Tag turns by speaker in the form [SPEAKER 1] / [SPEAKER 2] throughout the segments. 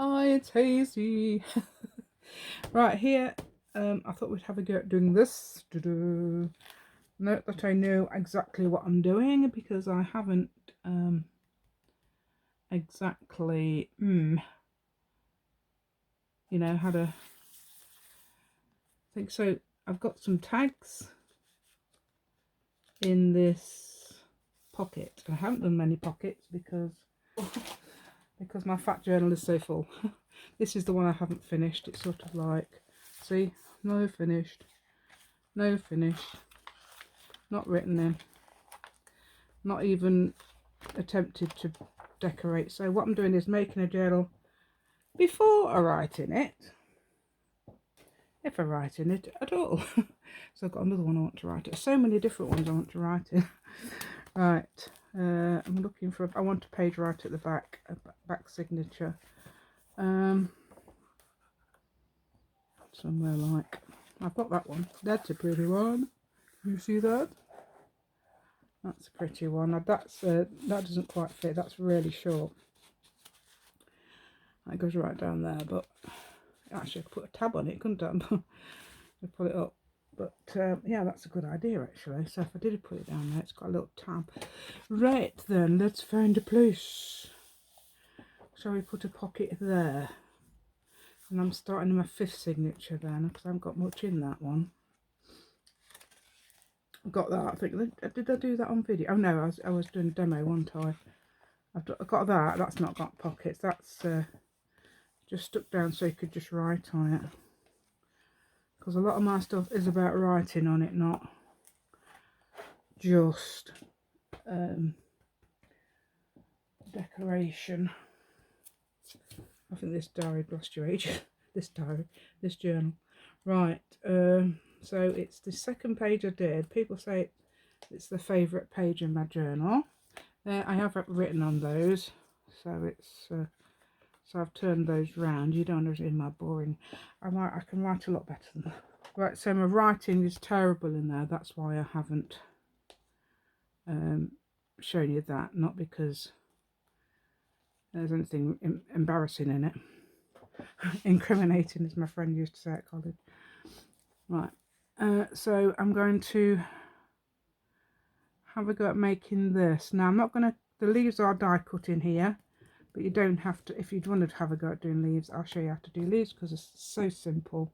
[SPEAKER 1] Hi, it's Hazy. Right here, I thought we'd have a go at doing this. Note that I know exactly what I'm doing because I haven't exactly, had a think so. I've got some tags in this pocket. I haven't done many pockets because my fat journal is so full. This is the one I haven't finished. It's sort of like, see, no finished, no finished, not written in, not even attempted to decorate. So what I'm doing is making a journal before I write in it, if I write in it at all. So I've got another one I want to write it. So many different ones I want to write in. Right, I'm looking for, I want a page right at the back, a back signature. Somewhere like, I've got that one. That's a pretty one. You see that? That's a pretty one. Now that's that doesn't quite fit. That's really short. That goes right down there, but actually I could put a tab on it, couldn't I? I pull it up. But yeah, that's a good idea actually. So if I did put it down there, it's got a little tab. Right then, let's find a place. Shall we put a pocket there? And I'm starting my 5th signature then, because I haven't got much in that one. I've got that, I think. Did I do that on video? Oh no, I was doing a demo, wasn't I? I've got that. That's not got pockets. That's just stuck down so you could just write on it. Because a lot of my stuff is about writing on it, not just decoration. I think this diary lost your age. this journal. Right, so it's the second page I did. People say it's the favourite page in my journal. I have written on those, so it's so I've turned those round. You don't understand my boring. I can write a lot better than that. Right, so my writing is terrible in there. That's why I haven't shown you that. Not because there's anything embarrassing in it. Incriminating, as my friend used to say at college. Right, so I'm going to have a go at making this. Now I'm not going to, the leaves are die cut in here, but you don't have to. If you want to have a go at doing leaves, I'll show you how to do leaves because it's so simple,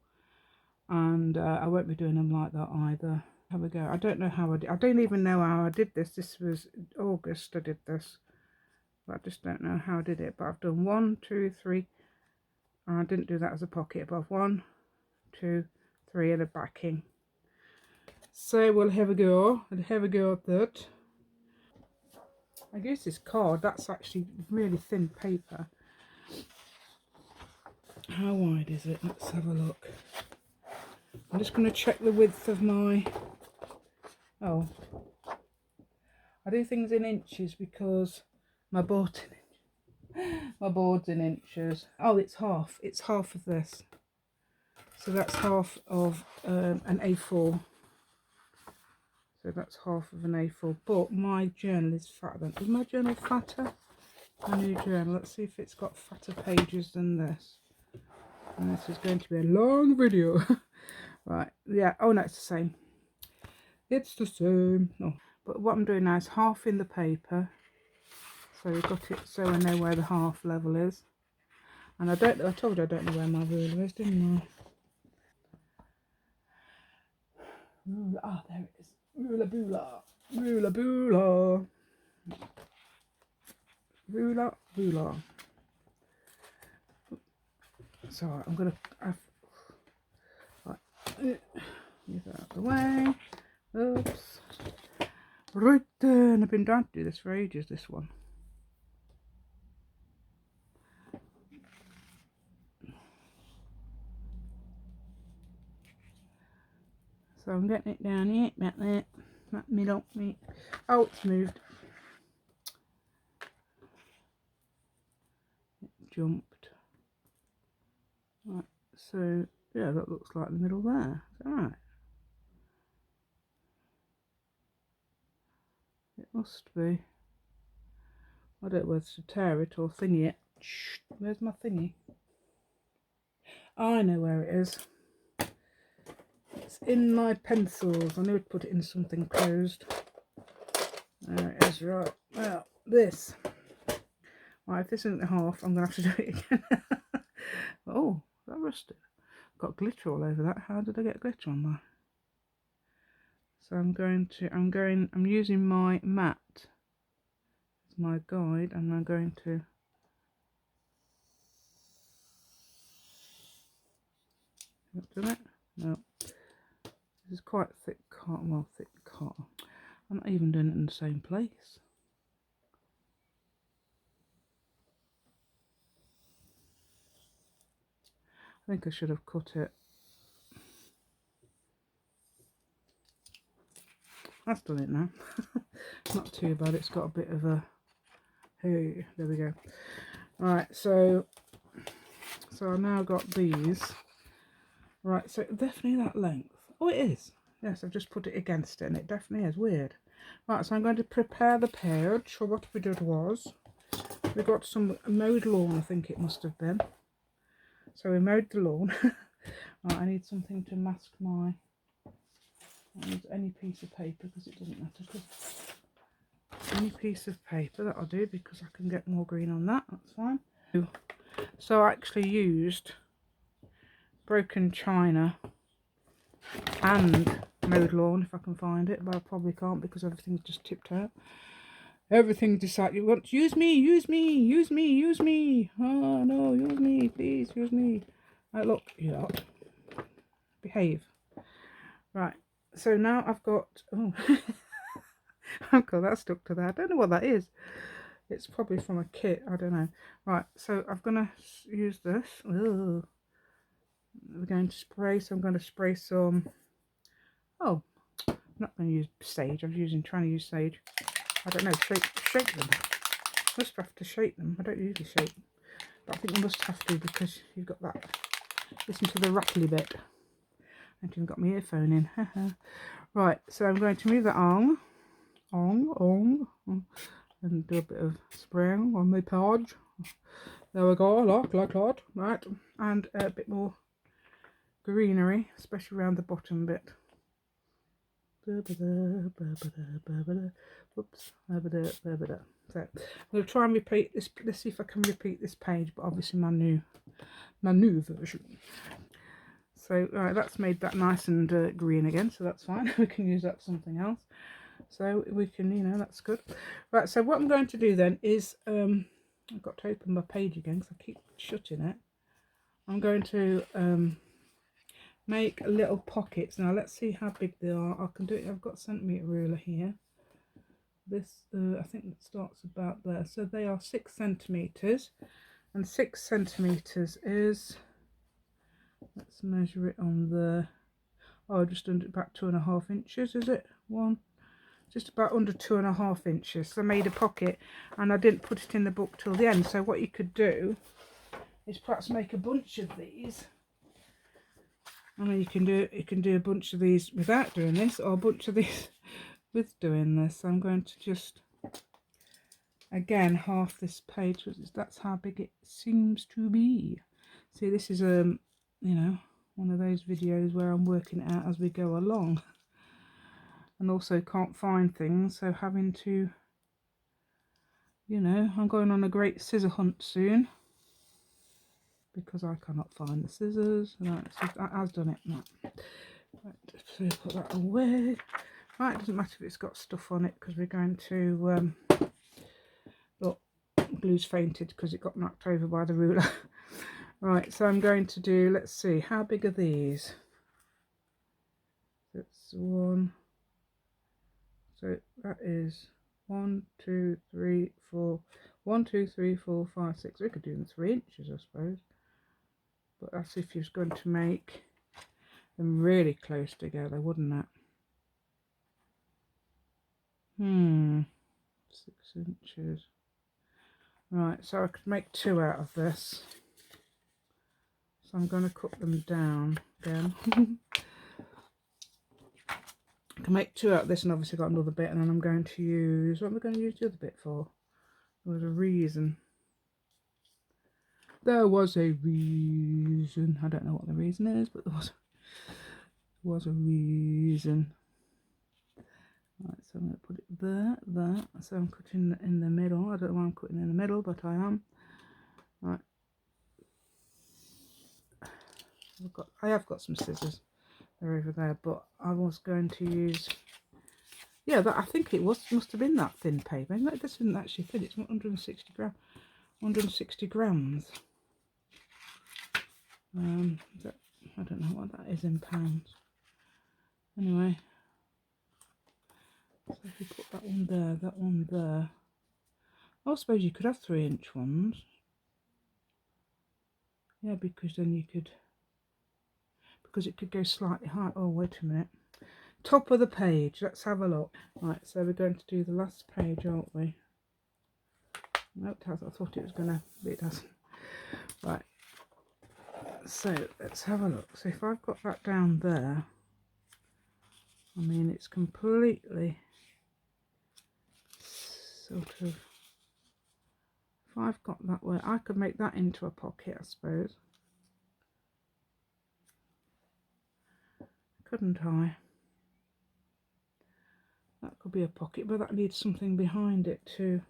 [SPEAKER 1] and I won't be doing them like that either. Have a go. I don't know how I don't even know how I did this. This was August I did this, but I just don't know how I did it. But I've done 1, 2, 3. I didn't do that as a pocket above. 1, 2, 3 and a backing. So we'll have a go. I'll have a go at that. I guess this card, that's actually really thin paper. How wide is it? Let's have a look. I'm just going to check the width of my... Oh, I do things in inches because my board's in inches. Oh, it's half. It's half of this. So that's half of an A4. So that's half of an A4. But my journal is fatter. Is my journal fatter? My new journal. Let's see if it's got fatter pages than this. And this is going to be a long video. Right. Yeah. Oh no, it's the same. It's the same. Oh. But what I'm doing now is half in the paper. So we've got it so I know where the half level is. And I told you I don't know where my ruler is, didn't I? Ruler, there it is. Ruler boola. Ruler boola. Ruler boola. So I'm going to... Right. Get that out of the way. Oops. Right then. I've been trying to do this for ages, this one. So I'm getting it down here, about there, that middle. Oh, it's moved. It jumped. Right, so yeah, that looks like the middle there. Is that right? It must be. I don't know whether to tear it or thingy it. Shh, where's my thingy? I know where it is. It's in my pencils. I knew I'd put it in something closed. There it is, right. Well, this. Right, if this isn't half, I'm going to have to do it again. Oh, that rusted. Got glitter all over that. How did I get glitter on there? So I'm using my mat as my guide, and I'm going to done it? No. This is quite thick cotton, well, thick cotton. I'm not even doing it in the same place. I think I should have cut it. That's done it now. Not too bad. It's got a bit of a... Hey, there we go. Right, so I've now got these. Right, so definitely that length. Oh, it is. Yes, I've just put it against it, and it definitely is. Weird. Right, so I'm going to prepare the page. So what we did was, we got some mowed lawn, I think it must have been. So we mowed the lawn. Right, I need something to mask my... I use any piece of paper because it doesn't matter. Any piece of paper, that'll do, because I can get more green on that. That's fine. So I actually used broken china and mowed lawn, if I can find it, but I probably can't because everything's just tipped out. Everything decided, you want to use me, use me, use me, use me. Oh no, use me, please, use me. Right, look, you lot. Behave. Right, so now I've got, oh, I've got that stuck to there. I don't know what that is. It's probably from a kit, I don't know. Right, so I'm going to use this. Ooh. We're going to spray, so I'm going to spray some, oh, I'm not going to use sage, trying to use sage. I don't know, shake them. Must have to shake them. I don't usually shake, but I think you must have to because you've got that. Listen to the rattly bit. I haven't even got my earphone in. Right, so I'm going to move that on, and do a bit of spraying on my page. There we go, like that. Right, and a bit more greenery, especially around the bottom bit. Oops. So I'm going to try and repeat this. Let's see if I can repeat this page, but obviously my new version. So right, that's made that nice and green again, so that's fine. We can use that for something else. So we can, you know, that's good. Right, so what I'm going to do then is, I've got to open my page again because I keep shutting it. I'm going to make little pockets. Now let's see how big they are. I can do it. I've got a centimetre ruler here. This I think it starts about there. So they are 6 centimetres, and 6 centimetres is, let's measure it on the, oh, just under about 2.5 inches, is it? Just about under 2.5 inches. So I made a pocket, and I didn't put it in the book till the end. So what you could do is perhaps make a bunch of these. I mean, you can do a bunch of these without doing this, or a bunch of these with doing this. So I'm going to just, again, half this page, because that's how big it seems to be. See, this is you know, one of those videos where I'm working it out as we go along, and also can't find things, so having to, you know, I'm going on a great scissor hunt soon because I cannot find the scissors. Right, so that has done it. Right, so put that away. Right, it doesn't matter if it's got stuff on it because we're going to look, glue's fainted because it got knocked over by the ruler. Right, so I'm going to do, let's see, how big are these? That's one, so that is 1, 2, 3, 4, 1, 2, 3, 4, 5, 6. We could do them 3 inches, I suppose, but that's if you're going to make them really close together, wouldn't it? 6 inches. Right, so I could make 2 out of this. So I'm going to cut them down again. I can make 2 out of this, and obviously got another bit, and then I'm going to use, what am I going to use the other bit for? There was a reason. There was a reason. I don't know what the reason is, but there was a reason. Right, so I'm going to put it there. So I'm cutting in the middle. I don't know why I'm cutting in the middle, but I am. Right. I have got some scissors. They're over there, but I was going to use. Yeah, that I think it must have been that thin paper. This isn't actually thin. It's 160 grams. 160 grams. I don't know what that is in pounds. Anyway, so if you put that one there. I suppose you could have 3-inch ones. Yeah, because then you could, because it could go slightly higher. Oh, wait a minute. Top of the page. Let's have a look. Right, so we're going to do the last page, aren't we? No, it has. I thought it was going to, but it doesn't. Right. So let's have a look. So if I've got that down there, I mean, it's completely sort of, if I've got that way, I could make that into a pocket, I suppose. Couldn't I? That could be a pocket, but that needs something behind it too.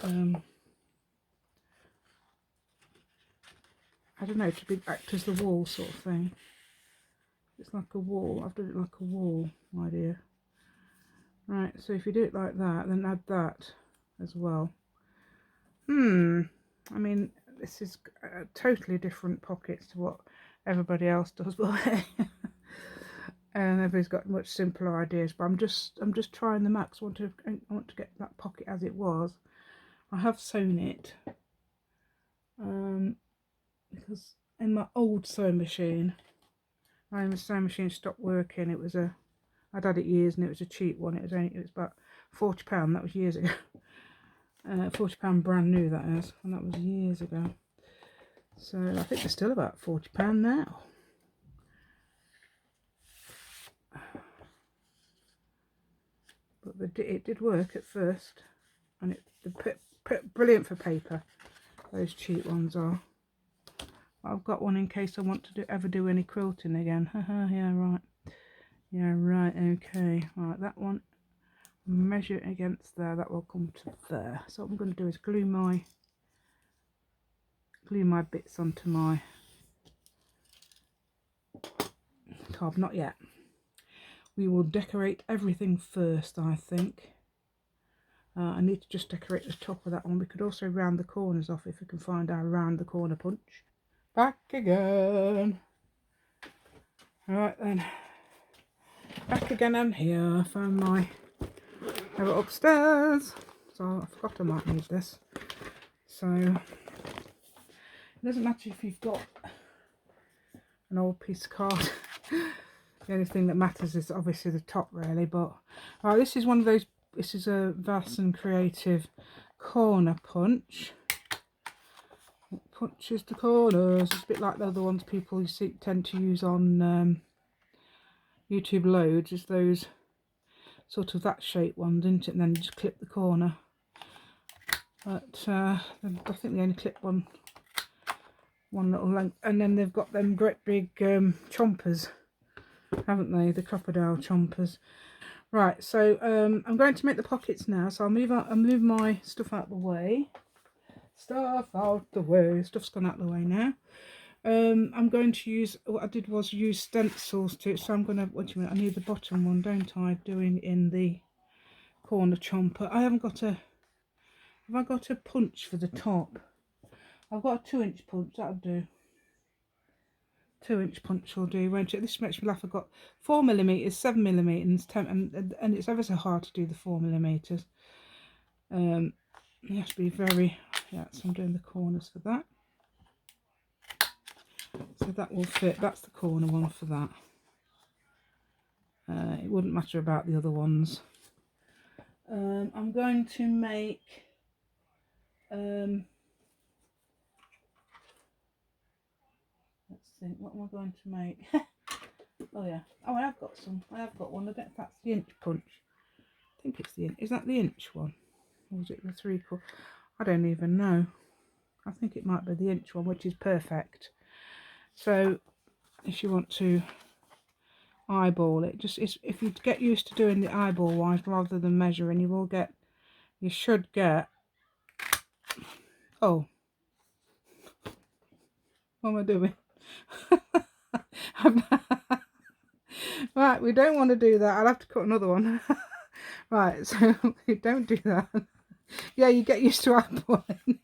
[SPEAKER 1] I don't know, to be act as the wall sort of thing. It's like a wall. I've done it like a wall idea. Right, so if you do it like that, then add that as well. I mean, this is a totally different pockets to what everybody else does, but and everybody's got much simpler ideas. But I'm just trying the max. I want to get that pocket as it was. I have sewn it because in my old sewing machine, my sewing machine stopped working. It was I'd had it years and it was a cheap one. It was about £40. That was years ago. £40 brand new, that is, and that was years ago. So I think they're still about £40 now. But it did work at first, and they're brilliant for paper. Those cheap ones are. I've got one in case I want to ever do any quilting again. Yeah, right. Yeah, right. Okay. Right, that one. Measure it against there. That will come to there. So what I'm going to do is glue my bits onto my cob. Not yet. We will decorate everything first, I think. I need to just decorate the top of that one. We could also round the corners off if we can find our round the corner punch. Back again. Alright then. Back again, I'm here. I found my have it upstairs. So I forgot I might need this. So it doesn't matter if you've got an old piece of card. The only thing that matters is obviously the top, really. But this is one of those. This is a Vass and Creative corner punch. It punches the corners. It's a bit like the other ones people tend to use on YouTube loads. Is those sort of that shape ones, isn't it? And then you just clip the corner. But I think they only clip one little length, and then they've got them great big chompers, haven't they? The crocodile chompers. Right, so I'm going to make the pockets now. So I'll move my stuff out the way. Stuff's gone out the way now. I'm going to use, what I did was use stencils to it. So I'm going to, wait a minute, I need the bottom one, don't I? Doing in the corner chomper. I haven't got a, have I got a punch for the top? I've got a 2-inch punch, that'll do. 2-inch punch will do, won't it? This makes me laugh. I've got 4mm, 7mm, 10, and it's ever so hard to do the 4mm. You have to be very, yeah, so I'm doing the corners for that. So that will fit, that's the corner one for that. It wouldn't matter about the other ones. I'm going to make, let's think, what am I going to make? Oh yeah, oh I have got some, I have got one. I don't know if that's the inch punch. I think it's the inch, is that the inch one? Or was it the 3/4? I don't even know. I think it might be the inch one, which is perfect. So if you want to eyeball it, if you get used to doing the eyeball wise rather than measuring, you should get, oh, what am I doing? Right, we don't want to do that. I'll have to cut another one. Right, so you don't do that. Yeah, you get used to eyeballing.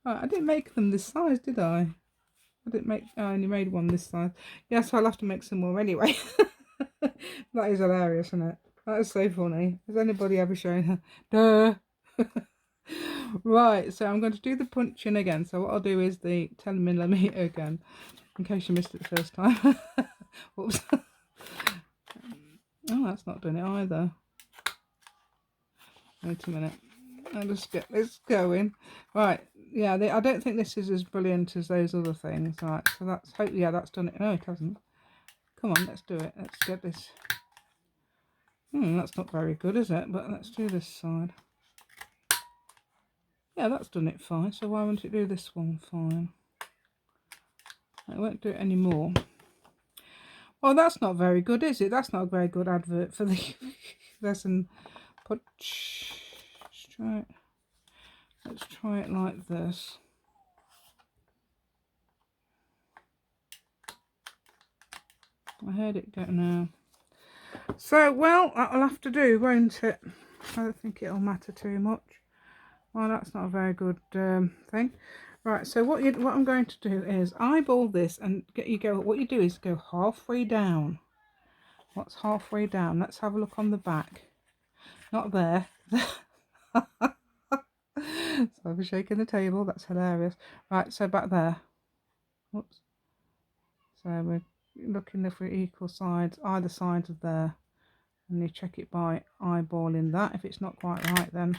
[SPEAKER 1] Right, I didn't make them this size, did I? I only made one this size. Yeah, so I'll have to make some more anyway. That is hilarious, isn't it? That is so funny. Has anybody ever shown her? Duh. Right, so I'm going to do the punching again. So what I'll do is the 10mm again, in case you missed it the first time. Whoops. Oh, that's not doing it either. Wait a minute. I'll just get this going. Right, yeah, I don't think this is as brilliant as those other things. Right, so that's, hopefully, yeah, that's done it. No, it hasn't. Come on, let's do it. Let's get this. That's not very good, is it? But let's do this side. Yeah, that's done it fine. So why won't it do this one fine? It won't do it anymore. Well, that's not very good, is it? That's not a very good advert for the lesson. Punch. Let's try it like this. I heard it go now. So, well, that'll have to do, won't it? I don't think it'll matter too much. Well, that's not a very good thing. Right, so what I'm going to do is eyeball this and what you do is go halfway down. What's halfway down? Let's have a look on the back. Not there. So I'm shaking the table. That's hilarious. Right, so back there. Whoops. So we're looking if we're equal sides, either side of there. And you check it by eyeballing that. If it's not quite right, then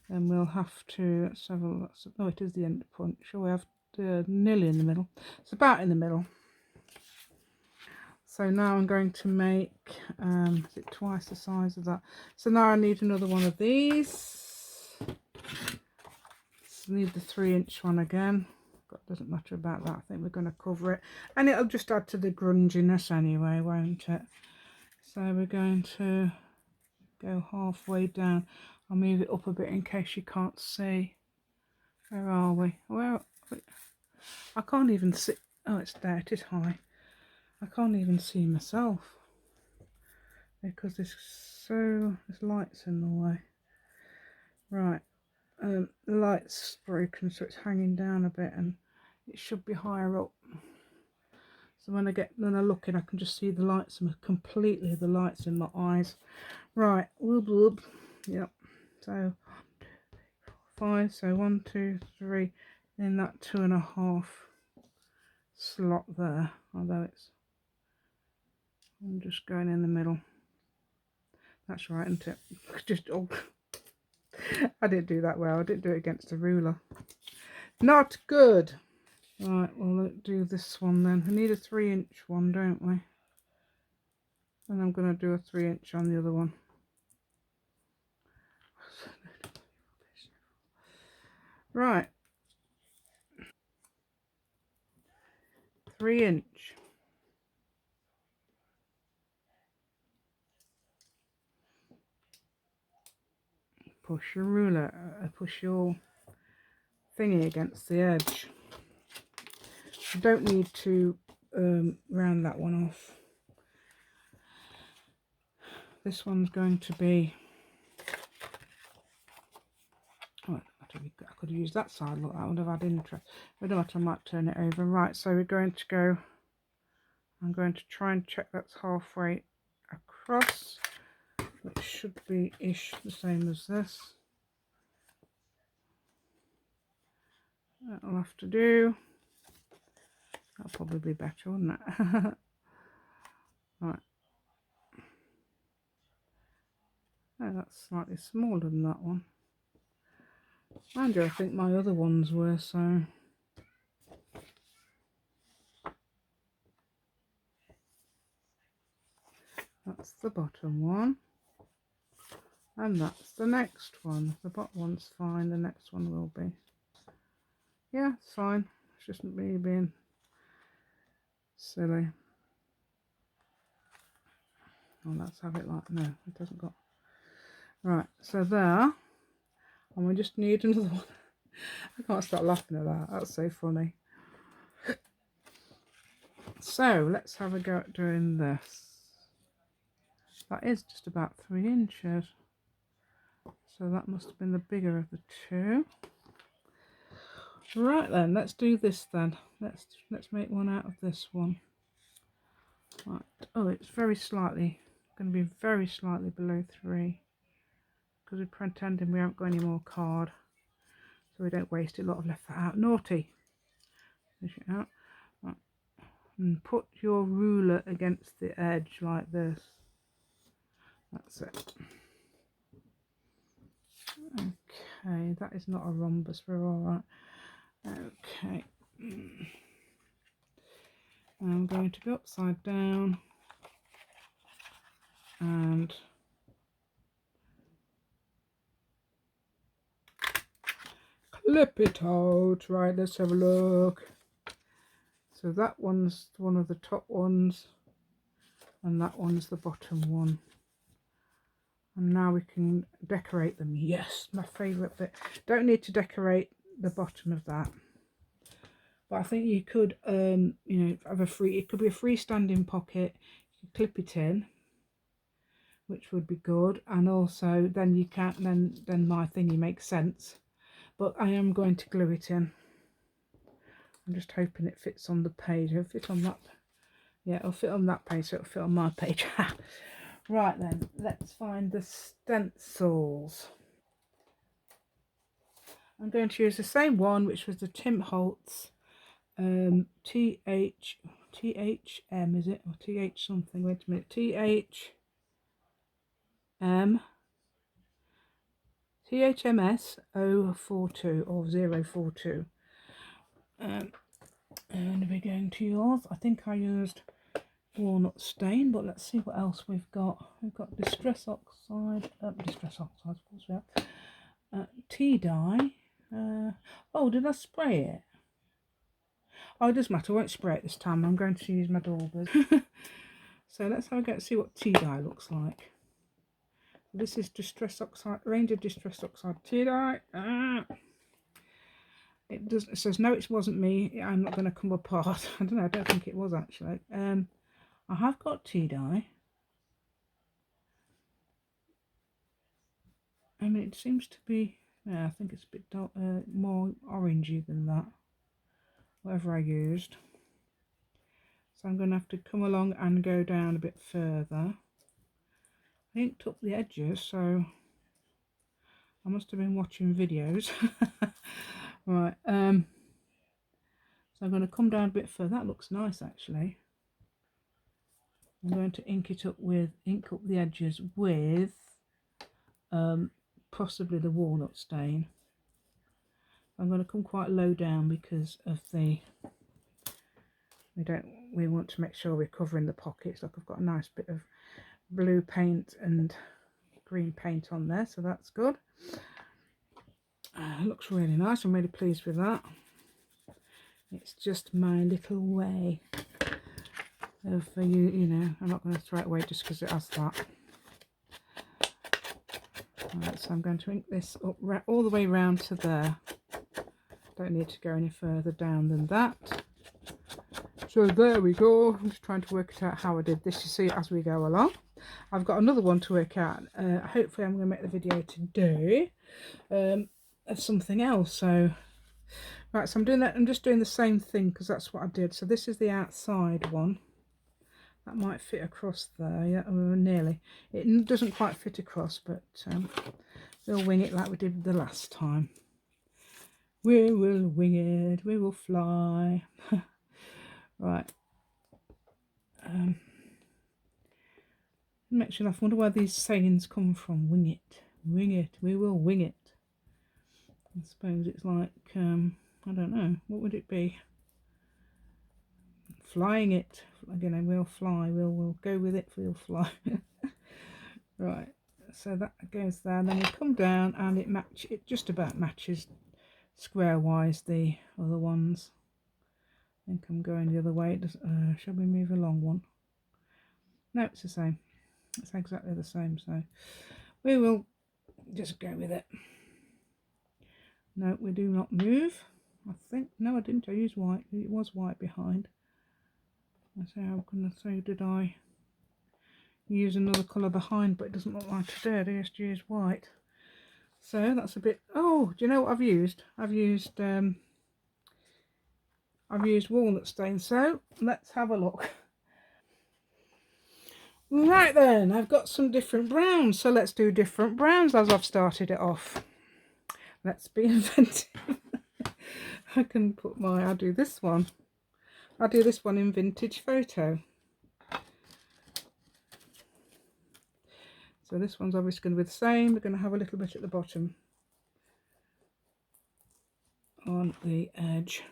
[SPEAKER 1] then we'll have to, let's have a look. Oh, it is the end point. Sure, we have nearly in the middle. It's about in the middle. So now I'm going to make, is it twice the size of that? So now I need another one of these. Need the 3-inch one again. But it doesn't matter about that. I think we're going to cover it. And it'll just add to the grunginess anyway, won't it? So we're going to go halfway down. I'll move it up a bit in case you can't see. Where are we? Well, I can't even see. Oh, it's there. It is high. I can't even see myself because there's lights in the way. Right, the light's broken, so it's hanging down a bit, and it should be higher up. So when I look in, I can just see the lights, completely the lights in my eyes. Right, whoop. Yep. So 5. So 1, 2, 3. In that 2.5 slot there. Although I'm just going in the middle. That's right, isn't it? Just I didn't do that well. I didn't do it against a ruler. Not good. Right, well, let's do this one then. We need a 3-inch one, don't we? And I'm going to do a 3-inch on the other one. Right. 3-inch. Push your ruler, push your thingy against the edge. You don't need to round that one off. This one's going to be, oh, I could have used that side. Look, that would have had interest. But no matter, I might turn it over. Right, so we're going to go, I'm going to try and check that's halfway across. It should be ish the same as this. That'll have to do. That'll probably be better, wouldn't it? Right. Oh, that's slightly smaller than that one. Mind you, I think my other ones were, so. That's the bottom one. And that's the next one. The bottom one's fine, the next one will be. Yeah, it's fine. It's just me being silly. Oh, let's have it like, no, it doesn't got. Right, so there. And we just need another one. I can't stop laughing at that. That's so funny. So let's have a go at doing this. That is just about 3 inches. So that must have been the bigger of the two. Right then, let's do this then. Let's make one out of this one. Right. Oh, it's very slightly going to be very slightly below 3 because we're pretending we haven't got any more card, so we don't waste it. A lot of left that out. Naughty. Push it out. Right. And put your ruler against the edge like this. That's it. Okay, that is not a rhombus. We're all right. Okay. I'm going to go upside down and clip it out. Right, let's have a look. So that one's one of the top ones and that one's the bottom one. And now we can decorate them. Yes, my favourite bit. Don't need to decorate the bottom of that. But I think you could, you know, have it could be a freestanding pocket. You could clip it in, which would be good. And also then you can't, then my thingy makes sense. But I am going to glue it in. I'm just hoping it fits on the page. It'll fit on that. Yeah, it'll fit on that page, so it'll fit on my page. Right then, let's find the stencils. I'm going to use the same one, which was the Tim Holtz THM, is it? Or TH something? Wait a minute. THMS 042 or 042. And we're going to use, I think I used walnut stain, but let's see what else we've got. We've got distress oxide, of course we have. Tea dye. Oh, did I spray it? Oh, it doesn't matter, I won't spray it this time. I'm going to use my daubers. So let's have a go and see what tea dye looks like. This is distress oxide, range of distress oxide tea dye. It does. It says no, it wasn't me. I'm not going to come apart. I don't know. I don't think it was actually. I have got tea dye. I mean, it seems to be. Yeah, I think it's a bit more orangey than that. Whatever I used. So I'm going to have to come along and go down a bit further. I inked up the edges, so I must have been watching videos. Right. So I'm going to come down a bit further. That looks nice, actually. I'm going to ink up the edges with possibly the walnut stain. I'm going to come quite low down because of the. We want to make sure we're covering the pockets. Like I've got a nice bit of blue paint and green paint on there, so that's good. It looks really nice. I'm really pleased with that. It's just my little way of you know, I'm not going to throw it away just because it has that. Right, so I'm going to ink this up all the way round to there. Don't need to go any further down than that. So there we go. I'm just trying to work it out how I did this. You see as we go along. I've got another one to work out. Hopefully I'm going to make the video today of something else. So right, so I'm doing that. I'm just doing the same thing because that's what I did. So this is the outside one. That might fit across there. Yeah, nearly. It doesn't quite fit across, but we'll wing it like we did the last time. We will wing it. We will fly. Right. Makes you laugh. I wonder where these sayings come from. Wing it. Wing it. We will wing it. I suppose it's like, I don't know. What would it be? Flying it. Again, we'll fly. We'll go with it. We'll fly. Right. so that goes there, and then you come down and it just about matches square wise the other ones. I think I'm going the other way. It does, shall we move a long one? No, it's the same. It's exactly the same, so we will just go with it. No, we do not move. I think, no I didn't, I used white. It was white behind. I say, how did I use another colour behind, but it doesn't look like I did. I just used white. So that's a bit, oh, do you know what I've used? I've used walnut stain, so let's have a look. Right then, I've got some different browns, so let's do different browns as I've started it off. Let's be inventive. I can put I'll do this one. I'll do this one in vintage photo. So this one's obviously going to be the same. We're going to have a little bit at the bottom on the edge.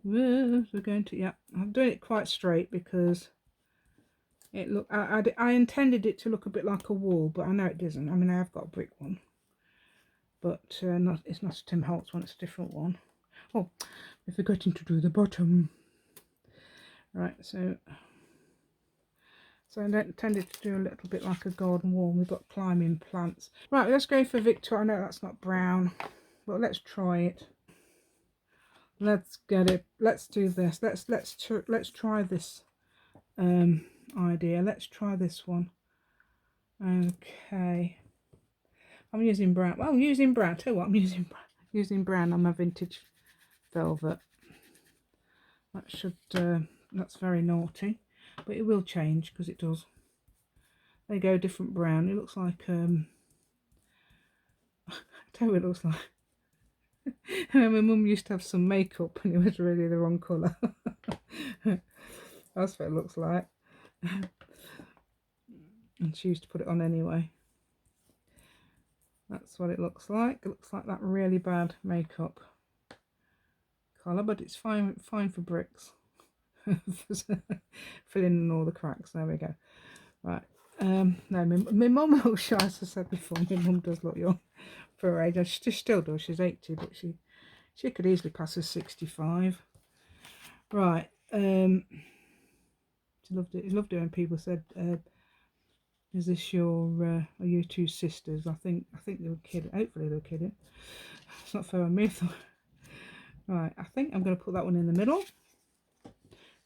[SPEAKER 1] We're going to, yeah, I'm doing it quite straight because it look. I intended it to look a bit like a wall, but I know it doesn't. I mean, I have got a brick one, but it's not a Tim Holtz one. It's a different one. Oh, we're forgetting to do the bottom. Right, so I intended to do a little bit like a garden wall. We've got climbing plants. Right, let's go for Victor. I know that's not brown, but let's try it. Let's get it. Let's do this. Let's try this idea. Let's try this one. Okay. I'm using brown. Well, I'm using brown. Tell you what, I'm using brown on my vintage velvet. That should. That's very naughty, but it will change because it does. They go different brown. It looks like I tell you what it looks like. My mum used to have some makeup and it was really the wrong colour. That's what it looks like. And she used to put it on anyway. That's what it looks like. It looks like that really bad makeup colour, but it's fine for bricks. Filling in all the cracks. There we go. Right. No, my mum looks, as I said before, my mum does look young for her age. She still does. She's 80, but she could easily pass as 65. Right. She loved it. Loved it when people said, "Is this are you two sisters?" I think they were kidding. Hopefully they were kidding. It's not fair on me. Right. I think I'm going to put that one in the middle.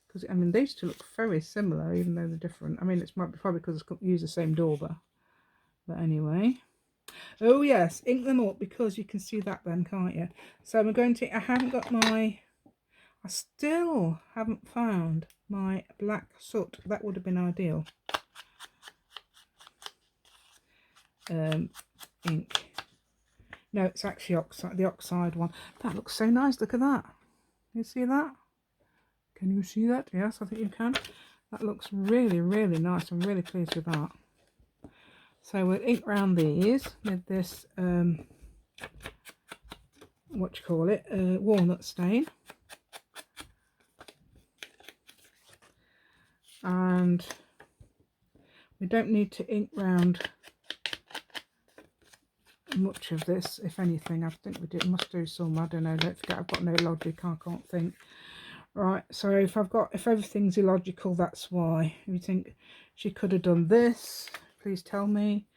[SPEAKER 1] Because, I mean, these two look very similar, even though they're different. I mean, it's probably because it's used the same dauber. But anyway. Oh, yes. Ink them up because you can see that then, can't you? So I'm going to... I still haven't found my black soot. That would have been ideal. Ink. No, it's actually the oxide one. That looks so nice. Look at that. You see that? Can you see that? Yes, I think you can. That looks really, really nice. I'm really pleased with that. So we'll ink round these with this, walnut stain. And we don't need to ink round much of this, if anything. I think we must do some. I don't know. Don't forget, I've got no logic. I can't think. Right, so if everything's illogical, that's why. If you think she could have done this, please tell me.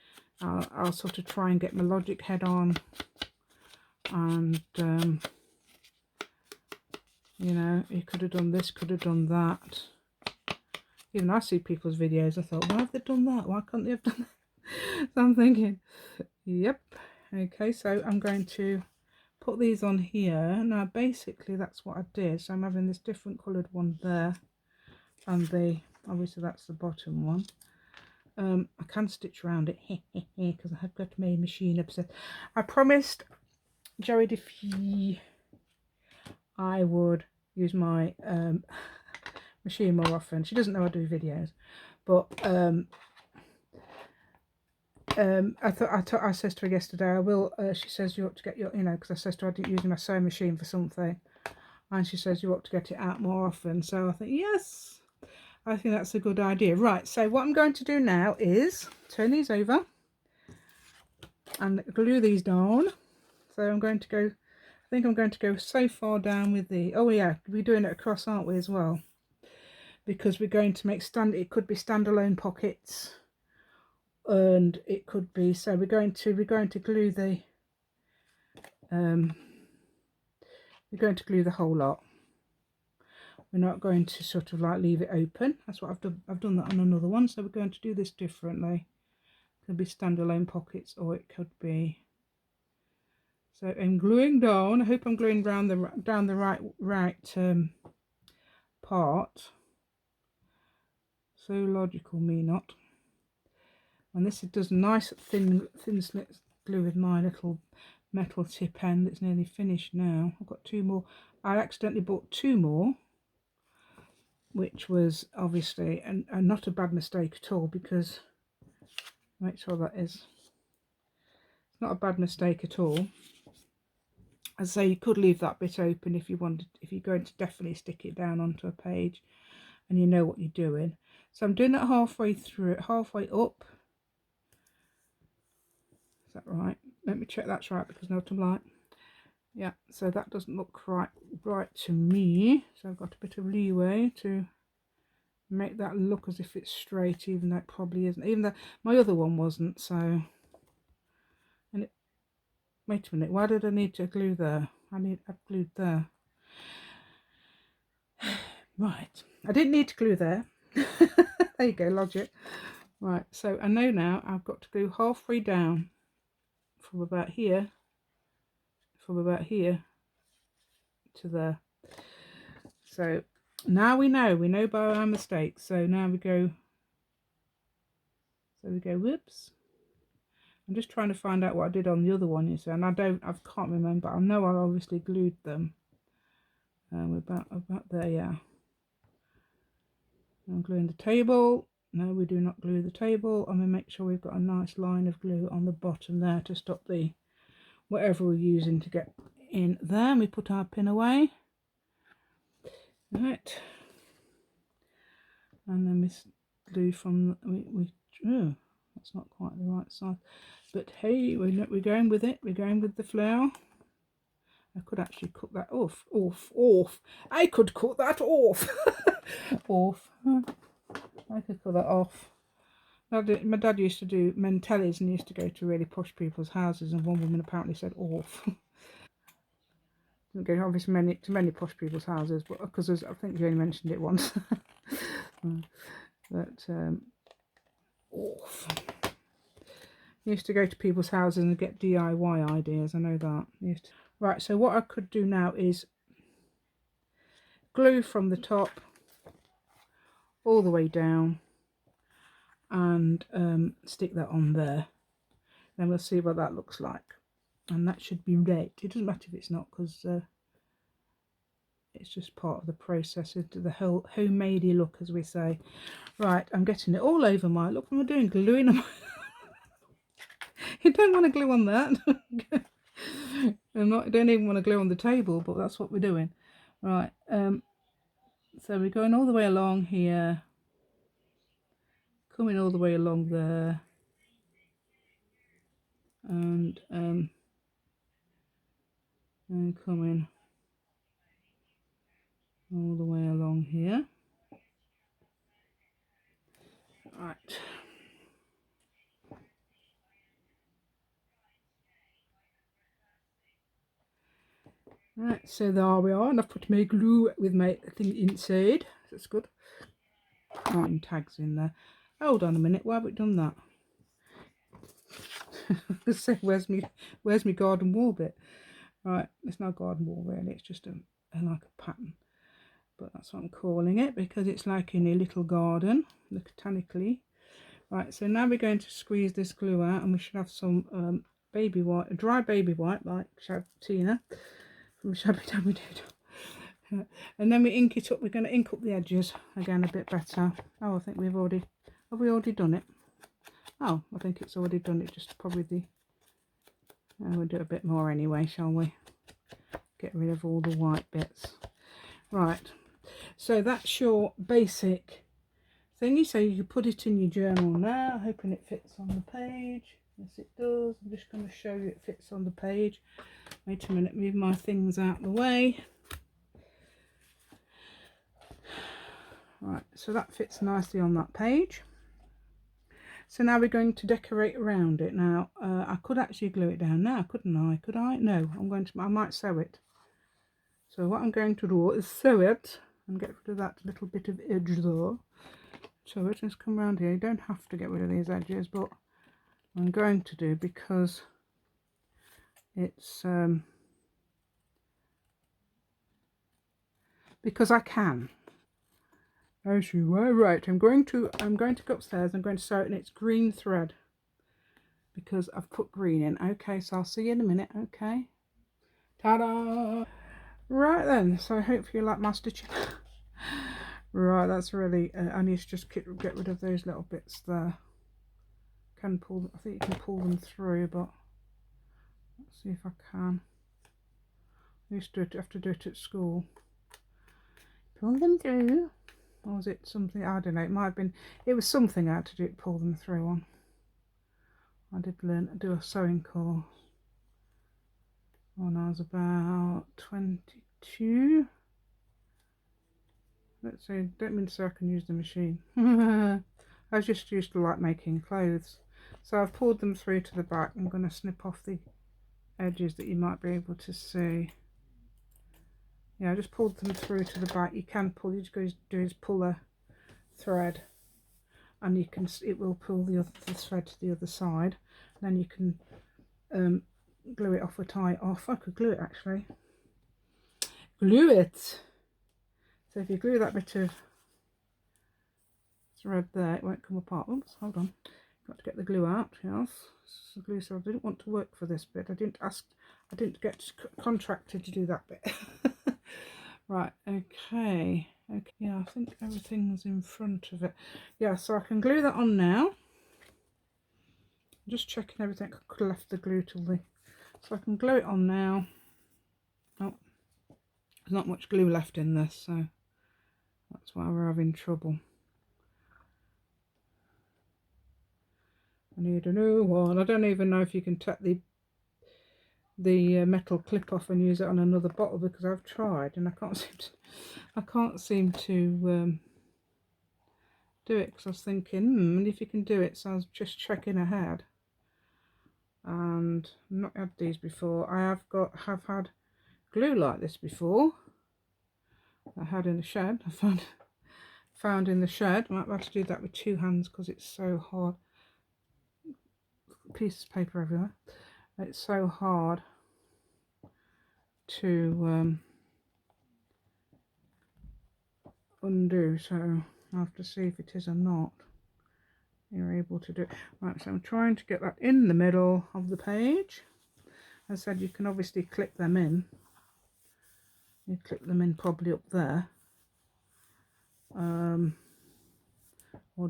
[SPEAKER 1] I'll sort of try and get my logic head on, and you know, you could have done this, could have done that. Even I see people's videos, I thought, why have they done that? Why can't they have done that? So I'm thinking, yep. Okay, so I'm going to put these on here. Now basically that's what I did. So I'm having this different coloured one there, and obviously that's the bottom one. I can stitch around it because I have got my machine upset. I promised Joey Diffie I would use my machine more often. She doesn't know I do videos, but I said to her yesterday, I will. She says you ought to get your, because I said to her I didn't use my sewing machine for something, and she says you ought to get it out more often. So I think yes, I think that's a good idea. Right. So what I'm going to do now is turn these over. and glue these down. So I'm going to go, I think I'm going to go so far down with the, oh yeah, we're doing it across, aren't we, as well? Because we're going to make it could be standalone pockets, and it could be, so we're going to glue the whole lot. We're not going to sort of like leave it open. That's what I've done. I've done that on another one. So we're going to do this differently. It could be standalone pockets, or it could be. So I'm gluing down. I hope I'm gluing down the right part. So logical, me not. And this does nice thin slit glue with my little metal tip end. It's nearly finished now. I've got 2 more. I accidentally bought 2 more, which was obviously and not a bad mistake at all, because make sure that is, it's not a bad mistake at all. As I say, you could leave that bit open if you wanted, if you're going to definitely stick it down onto a page and you know what you're doing. So I'm doing it halfway through, halfway up. Is that right? Let me check that's right, because no, I'm like, yeah, so that doesn't look right to me. So I've got a bit of leeway to make that look as if it's straight, even though it probably isn't, even though my other one wasn't. So, and it, wait a minute, why did I need to glue there? I've glued there. Right, I didn't need to glue there. There you go, logic. Right, so I know now I've got to glue halfway down from about here to there. So now we know by our mistakes. So now we go, whoops. I'm just trying to find out what I did on the other one, you see, and I can't remember. I know I obviously glued them. About there, yeah. I'm gluing the table. No, we do not glue the table, and we make sure we've got a nice line of glue on the bottom there to stop the whatever we're using to get in there. And we put our pin away. Right. And then we glue from oh, that's not quite the right side, but hey, we're going with it. We're going with the flower. I could actually cut that off. I could cut that off. Off. I could cut that off. My dad used to do mentellis and used to go to really posh people's houses, and one woman apparently said off. Didn't go obviously to many posh people's houses, but because I think you only mentioned it once. But off. Used to go to people's houses and get DIY ideas. I know that. Right, so what I could do now is glue from the top all the way down and stick that on there. Then we'll see what that looks like. And that should be right. It doesn't matter if it's not, because it's just part of the process into the whole homemadey look, as we say. Right, I'm getting it all over my, look what I'm doing, gluing on my you don't want to glue on that. I don't even want to glue on the table, but that's what we're doing. Right, so we're going all the way along here, coming all the way along there, and coming all the way along here. Right. Right, so there we are, and I've put my glue with my thing inside. That's good. Oh, tags in there. Hold on a minute, why have we done that? So where's my garden wall bit? Right, it's not a garden wall really, it's just like a pattern. But that's what I'm calling it, because it's like in a little garden, botanically. Right, so now we're going to squeeze this glue out, and we should have some baby white, dry baby white, like Tina from Shabby Dabby Doodle. And then we ink it up. We're going to ink up the edges again a bit better. Oh, I think have we already done it? Oh, I think it's already done it, just probably we'll do a bit more anyway, shall we? Get rid of all the white bits. Right, so that's your basic thingy, so you can put it in your journal now, hoping it fits on the page. Yes, it does. I'm just going to show you it fits on the page. Wait a minute, move my things out of the way. Right, so that fits nicely on that page. So now we're going to decorate around it. Now, I could actually glue it down now, couldn't I? Could I? No, I might sew it. So what I'm going to do is sew it and get rid of that little bit of edge there. So it just come around here. You don't have to get rid of these edges, but I'm going to do because it's because I can. As you were right. I'm going to go upstairs. I'm going to sew it, and it's green thread because I've put green in. Okay, so I'll see you in a minute. Okay. Ta-da! Right then. So I hope you like my stitching. Right, that's really. I need to just get rid of those little bits there. I think you can pull them through, but let's see if I can. I used to have to do it at school. Pull them through. Or was it something? I don't know. It might have been. It was something I had to pull them through on. I did do a sewing course when I was about 22. Let's say, don't mean to say I can use the machine. I was just used to like making clothes. So I've pulled them through to the back. I'm going to snip off the edges that you might be able to see. Yeah, I just pulled them through to the back. You can pull, you just do is pull a thread, and you can, it will pull the thread to the other side. Then you can glue it off or tie it off. I could glue it actually. Glue it. So if you glue that bit of thread there, it won't come apart. Oops, hold on. Got to get the glue out. Yes, this is glue. So I didn't want to work for this bit. I didn't get contracted to do that bit. Right. Okay. Okay. Yeah, I think everything's in front of it. Yeah, so I can glue that on now. I'm just checking everything. I could have left the glue till the. So I can glue it on now. Oh, there's not much glue left in this, so that's why we're having trouble. I need a new one. I don't even know if you can take the metal clip off and use it on another bottle, because I've tried and I can't seem to do it, because I was thinking, if you can do it. So I was just checking ahead, and I've not had these before. I have had glue like this before. I had in the shed. I found in the shed. I might have to do that with two hands because it's so hard. Pieces of paper everywhere. It's so hard to undo, so I'll have to see if it is or not. You're able to do it. Right, so I'm trying to get that in the middle of the page. As I said, you can obviously clip them in. You clip them in probably up there, or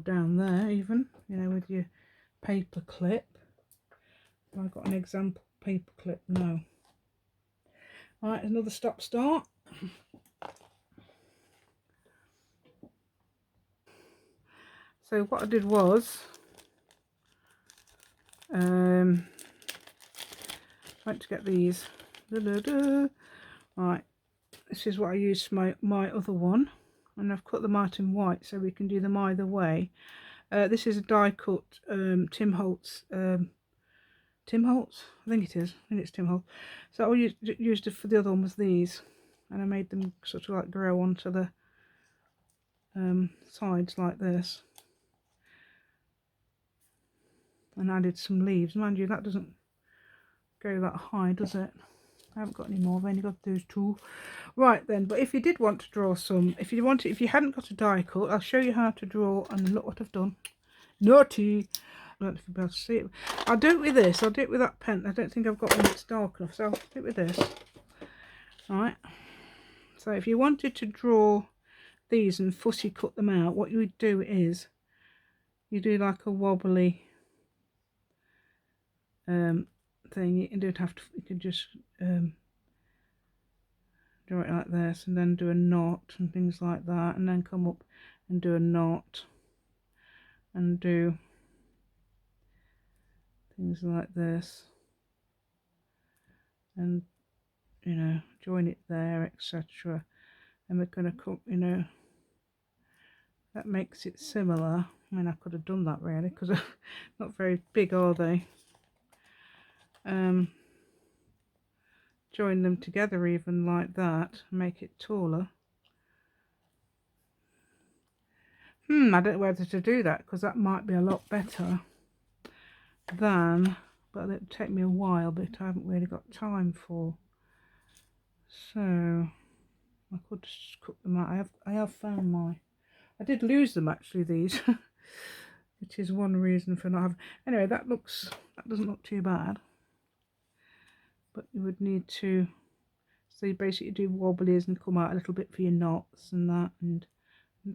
[SPEAKER 1] down there even, with your paper clip. Have I got an example paper clip? No. Right, another stop start. So what I did was went to get these. Right, this is what I used for my other one, and I've cut them out in white so we can do them either way. This is a die cut Tim Holtz. Tim Holtz? I think it is. I think it's Tim Holtz. So I used it for the other one was these, and I made them sort of like grow onto the sides like this, and added some leaves. Mind you, that doesn't go that high, does it? I haven't got any more. I've only got those two. Right then, but if you did want to draw some, if you hadn't got a die cut, I'll show you how to draw. And look what I've done. Naughty. I don't know if you'll be able to see it. I'll do it with this. I'll do it with that pen. I don't think I've got one that's dark enough, so I'll do it with this. Right. So if you wanted to draw these and fussy cut them out, what you would do is you do like a wobbly thing. You don't have to. You can just draw it like this, and then do a knot and things like that, and then come up and do a knot and do things like this, and you know, join it there, etc. And we're going to cut, you know, that makes it similar. I mean, I could have done that really, because they're not very big, are they? Join them together even like that, make it taller. I don't know whether to do that, because that might be a lot better than, but it'll take me a while, but I haven't really got time for. So I could just cut them out. I have found my, I did lose them actually, these, which is one reason for not having. Anyway, that doesn't look too bad, but you would need to, so you basically do wobblies and come out a little bit for your knots and that, and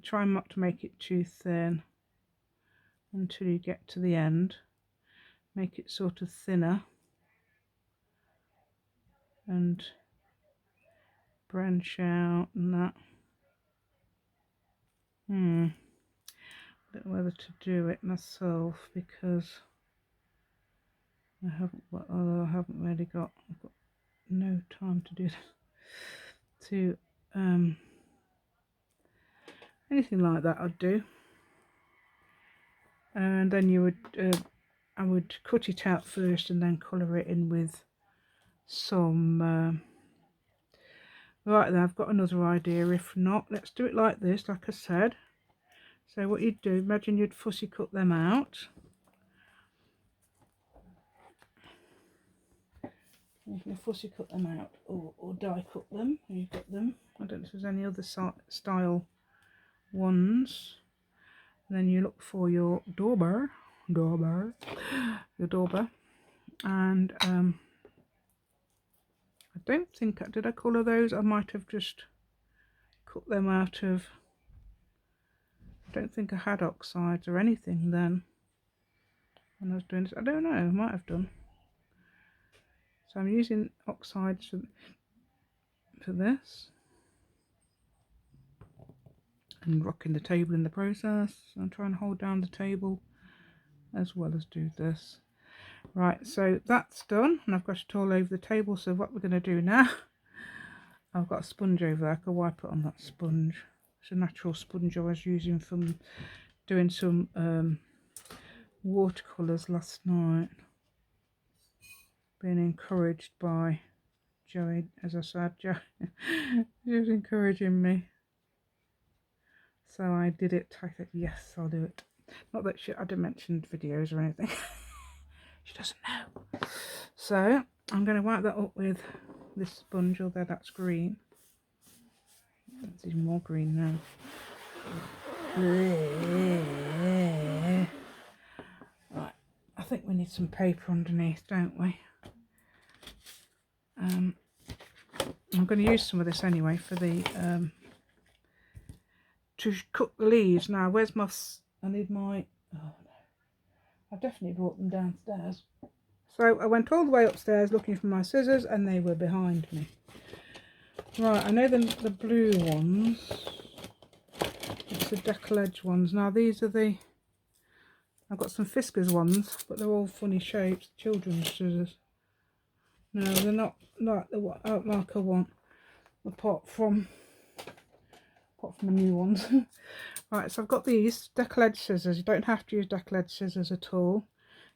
[SPEAKER 1] try not to make it too thin until you get to the end. Make it sort of thinner and branch out and that. I don't know whether to do it myself, because I haven't really got, I've got no time to do that. To anything like that I'd do. And then you would I would cut it out first and then colour it in with some right, then I've got another idea. If not, let's do it like this, like I said. So what you'd do, imagine you'd fussy cut them out. You can fussy cut them out, or die cut them. You've got them. I don't know if there's any other style ones. And then you look for your dauber, and I don't think, did I colour those? I might have just cut them out of, I don't think I had oxides or anything then when I was doing this. I don't know, I might have done. So I'm using oxides for this, and rocking the table in the process. I'm trying to hold down the table as well as do this. Right, so that's done, and I've got it all over the table. So what we're going to do now, I've got a sponge over there. I can wipe it on that sponge. It's a natural sponge I was using from doing some watercolours last night. Being encouraged by Joey, as I said, Joey, she was encouraging me. So I did it. I said, yes, I'll do it. Not that I didn't mention videos or anything. She doesn't know. So I'm going to wipe that up with this sponge, although that's green. It's even more green now. Right, I think we need some paper underneath, don't we? I'm going to use some of this anyway for the to cut the leaves. Now, where's my? I need my. Oh no, I've definitely brought them downstairs. So I went all the way upstairs looking for my scissors, and they were behind me. Right, I know the blue ones. It's the decollage ones. Now these are the. I've got some Fiskars ones, but they're all funny shapes. Children's scissors. No, they're not like the like I want. Apart from the new ones. Right, so I've got these decollage scissors. You don't have to use decollage scissors at all.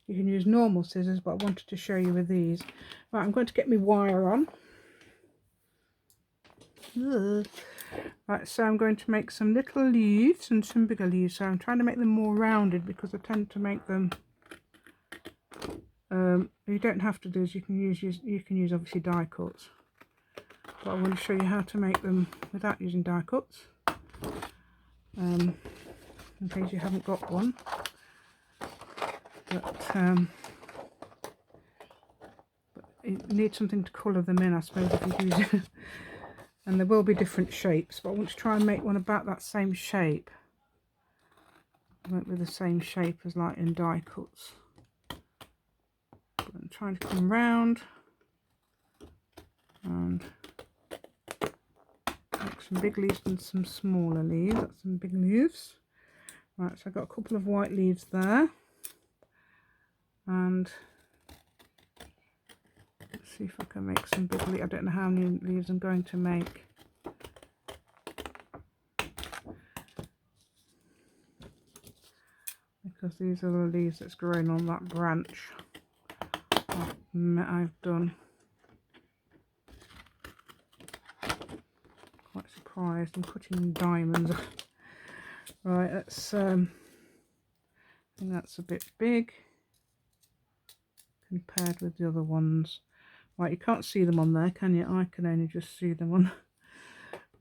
[SPEAKER 1] You can use normal scissors, but I wanted to show you with these. Right, I'm going to get my wire on. Right, so I'm going to make some little leaves and some bigger leaves. So I'm trying to make them more rounded, because I tend to make them. You don't have to do this. You can use obviously die cuts. But I want to show you how to make them without using die cuts, in case you haven't got one. But you need something to colour them in, I suppose, if you use it. And there will be different shapes, but I want to try and make one about that same shape. It won't be the same shape as like in die cuts. But I'm trying to come round and make some big leaves and some smaller leaves. That's some big leaves. Right, so I've got a couple of white leaves there, and see if I can make some big leaves. I don't know how many leaves I'm going to make. Because these are the leaves that's growing on that branch I've done. Quite surprised. I'm cutting diamonds. Right, that's I think that's a bit big compared with the other ones. Right, you can't see them on there, can you? I can only just see them on.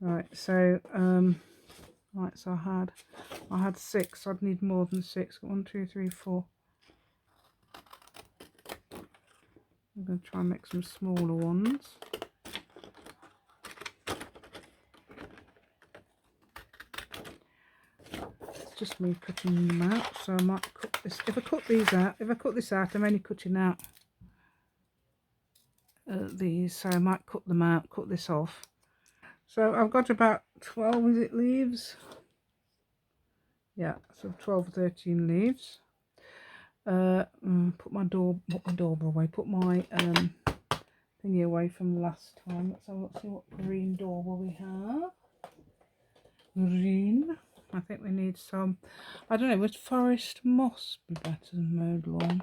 [SPEAKER 1] Right, so right, so I had 6. I'd need more than 6. 1, 2, 3, 4. I'm going to try and make some smaller ones. It's just me cutting them out, so I might cut this. If I cut these out, I'm only cutting out these, so I might cut them out, cut this off. So I've got about 12, is it, leaves? Yeah, so 12 or 13 leaves. Put my doorbell away. Put my thingy away from last time. Let's see what green doorbell we have. Green. I think we need some. I don't know. Would forest moss be better than mowed lawn?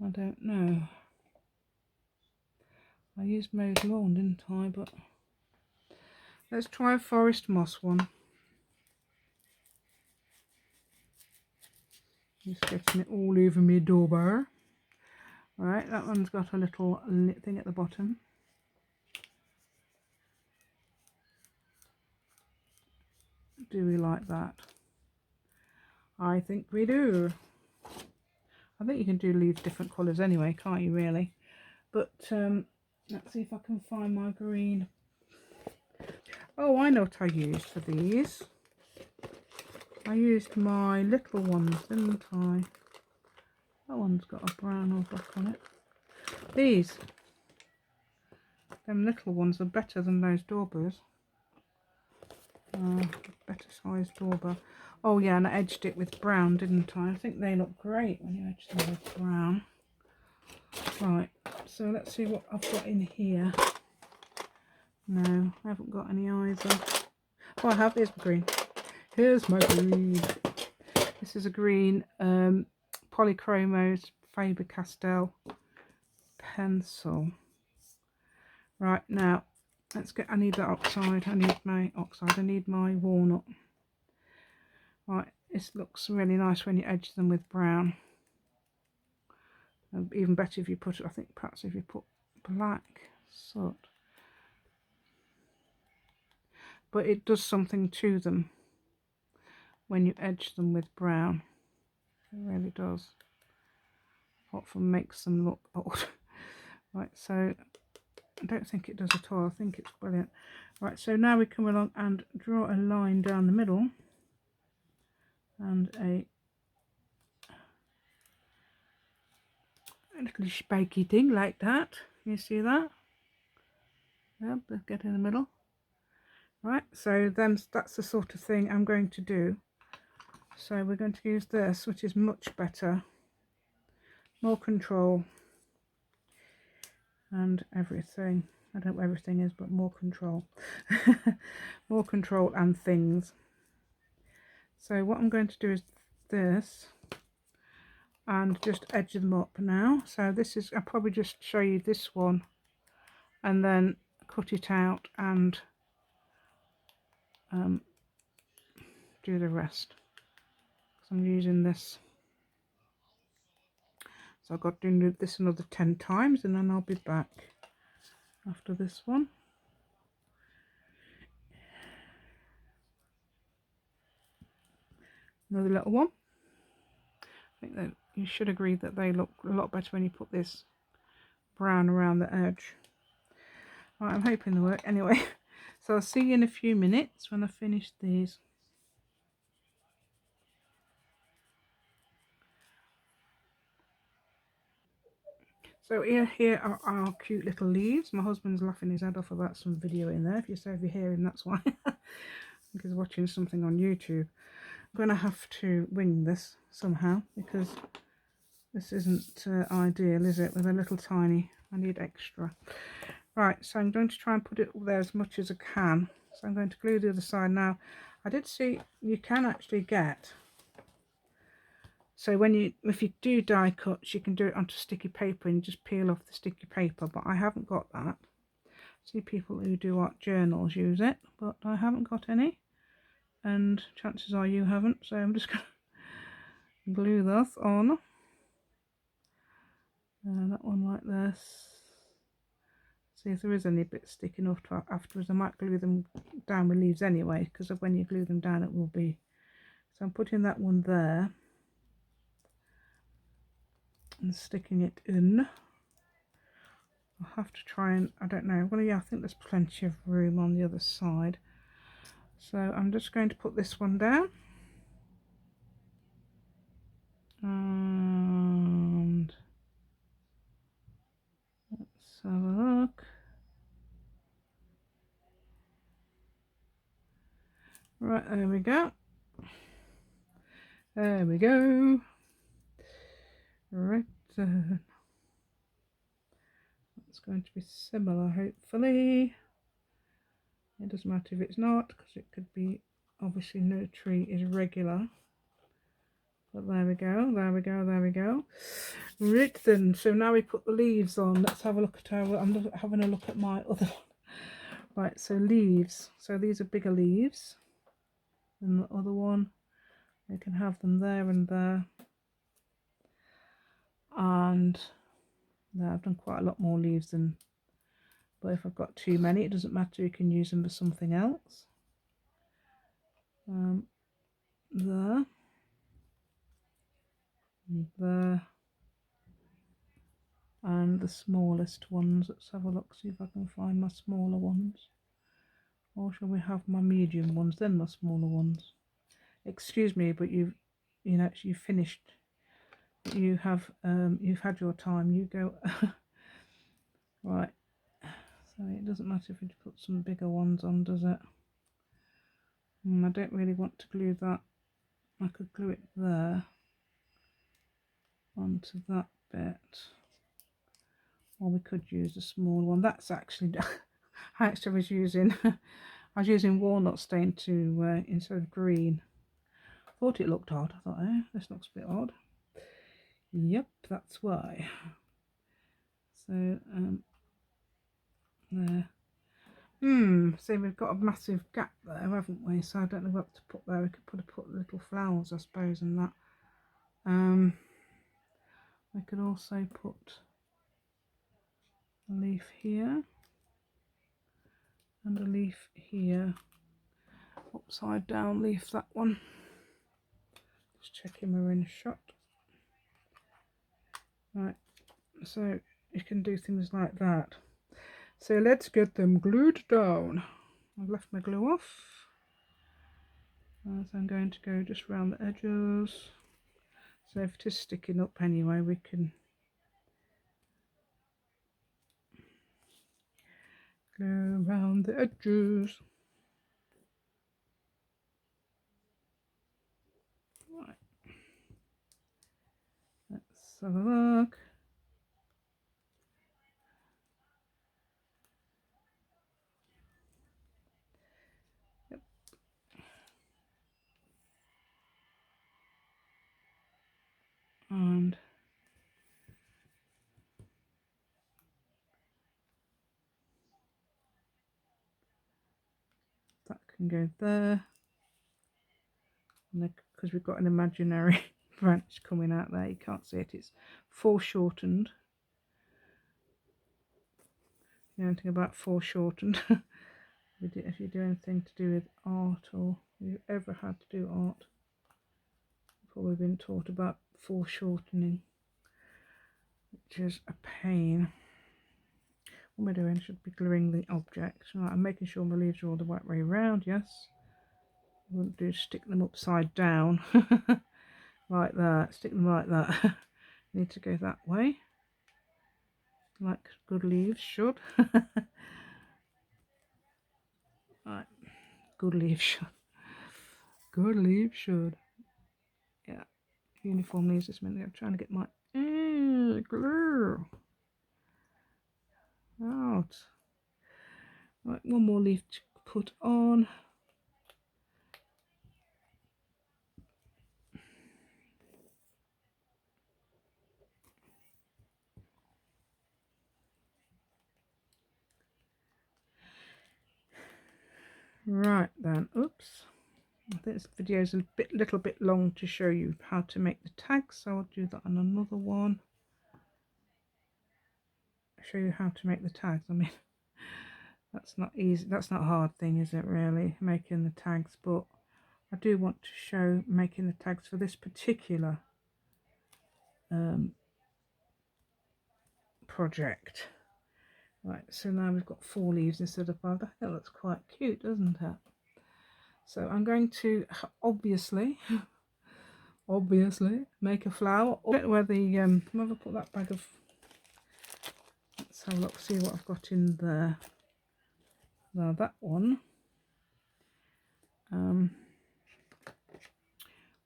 [SPEAKER 1] I don't know. I used mowed lawn, didn't I? But let's try a forest moss one. Just getting it all over my doorbell. Right, that one's got a little thing at the bottom. Do we like that? I think we do. I think you can do leaves different colours anyway, can't you, really? But let's see if I can find my green. Oh, I know what I used for these. I used my little ones, didn't I? That one's got a brown or black on it. These. Them little ones are better than those doorbells. Better sized doorbell. Oh yeah, and I edged it with brown, didn't I? I think they look great when you edge them with brown. Right, so let's see what I've got in here. No, I haven't got any either. Oh, I have. Here's my green. Here's my green. This is a green Polychromos Faber-Castell pencil. Right, now let's get. I need the oxide. I need my oxide. I need my walnut. Right, this looks really nice when you edge them with brown. Even better if you put, I think perhaps if you put black soot. But it does something to them when you edge them with brown. It really does. Apart from makes them look old. Right, so I don't think it does at all. I think it's brilliant. Right, so now we come along and draw a line down the middle. And a little spiky thing like that. You see that? Yep, let's get in the middle. Right, so then that's the sort of thing I'm going to do. So we're going to use this, which is much better, more control and everything. I don't know what everything is, but more control. More control and things. So what I'm going to do is this and just edge them up now. So this is, I'll probably just show you this one and then cut it out and do the rest. So I'm using this. So I've got to do this another 10 times and then I'll be back after this one. Another little one. I think that you should agree that they look a lot better when you put this brown around the edge. Right, I'm hoping they work. Anyway, so I'll see you in a few minutes when I finish these. So here are our cute little leaves. My husband's laughing his head off about some video in there. If you hear him, that's why. I think he's watching something on YouTube. I'm going to have to wing this somehow because This isn't ideal, is it? With a little tiny, I need extra. Right, so I'm going to try and put it up there as much as I can. So I'm going to glue the other side now. I did see you can actually get, so if you do die cuts, you can do it onto sticky paper and just peel off the sticky paper, but I haven't got that. See people who do art journals use it, but I haven't got any, and chances are you haven't, so I'm just going to glue that on. That one like this. See if there is any bits sticking off afterwards. I might glue them down with leaves anyway, because when you glue them down it will be. So I'm putting that one there and sticking it in. I'll have to try and, I don't know, well yeah, I think there's plenty of room on the other side. So I'm just going to put this one down. And let's have a look. Right, there we go. There we go. Right then. It's going to be similar, hopefully. It doesn't matter if it's not, because it could be, obviously no tree is regular. But there we go, there we go, there we go. Right then, so now we put the leaves on. Let's have a look at our, I'm having a look at my other one. Right, so leaves. So these are bigger leaves than the other one. We can have them there and there. And there, I've done quite a lot more leaves than, but if I've got too many, it doesn't matter, you can use them for something else. There. There. And the smallest ones. Let's have a look, see if I can find my smaller ones. Or shall we have my medium ones, then the smaller ones? Excuse me, but you've finished. You've had your time. You go. Right. So it doesn't matter if you put some bigger ones on, does it? I don't really want to glue that. I could glue it there onto that bit. Or we could use a small one. That's actually, I actually was using, I was using walnut stain to instead of green. Thought it looked odd. I thought, oh, this looks a bit odd. Yep, that's why. So there. So we've got a massive gap there, haven't we? So I don't know what to put there. We could put little flowers, I suppose, in that. We could also put a leaf here and a leaf here. Upside down leaf, that one. Just checking we're in shot. Right, so you can do things like that. So let's get them glued down. I've left my glue off. So I'm going to go just around the edges. So if it is sticking up anyway, we can go around the edges. Right. Let's have a look. Yep. And that can go there. And because we've got an imaginary branch coming out there, you can't see it, it's foreshortened. You know anything about foreshortened? If you do anything to do with art, or you've ever had to do art, you've probably been taught about foreshortening, which is a pain. What am I doing? I should be gluing the object. Right, I'm making sure my leaves are all the right way around, yes. I wouldn't do stick them upside down like that. Stick them like that. Need to go that way, like good leaves should. Right, good leaves should. Good leaves should. Yeah, uniform leaves this minute. I'm trying to get my Glue out. Right, one more leaf to put on. Right then, oops. I think this video is a little bit long to show you how to make the tags, so I'll do that on another one. Show you how to make the tags. I mean, that's not easy, that's not a hard thing, is it really, making the tags, but I do want to show making the tags for this particular project. Right, so now we've got 4 leaves instead of 5. I think that looks quite cute, doesn't it? So I'm going to obviously make a flower. Where the where I put that bag of, let's have a look, see what I've got in there. Now that one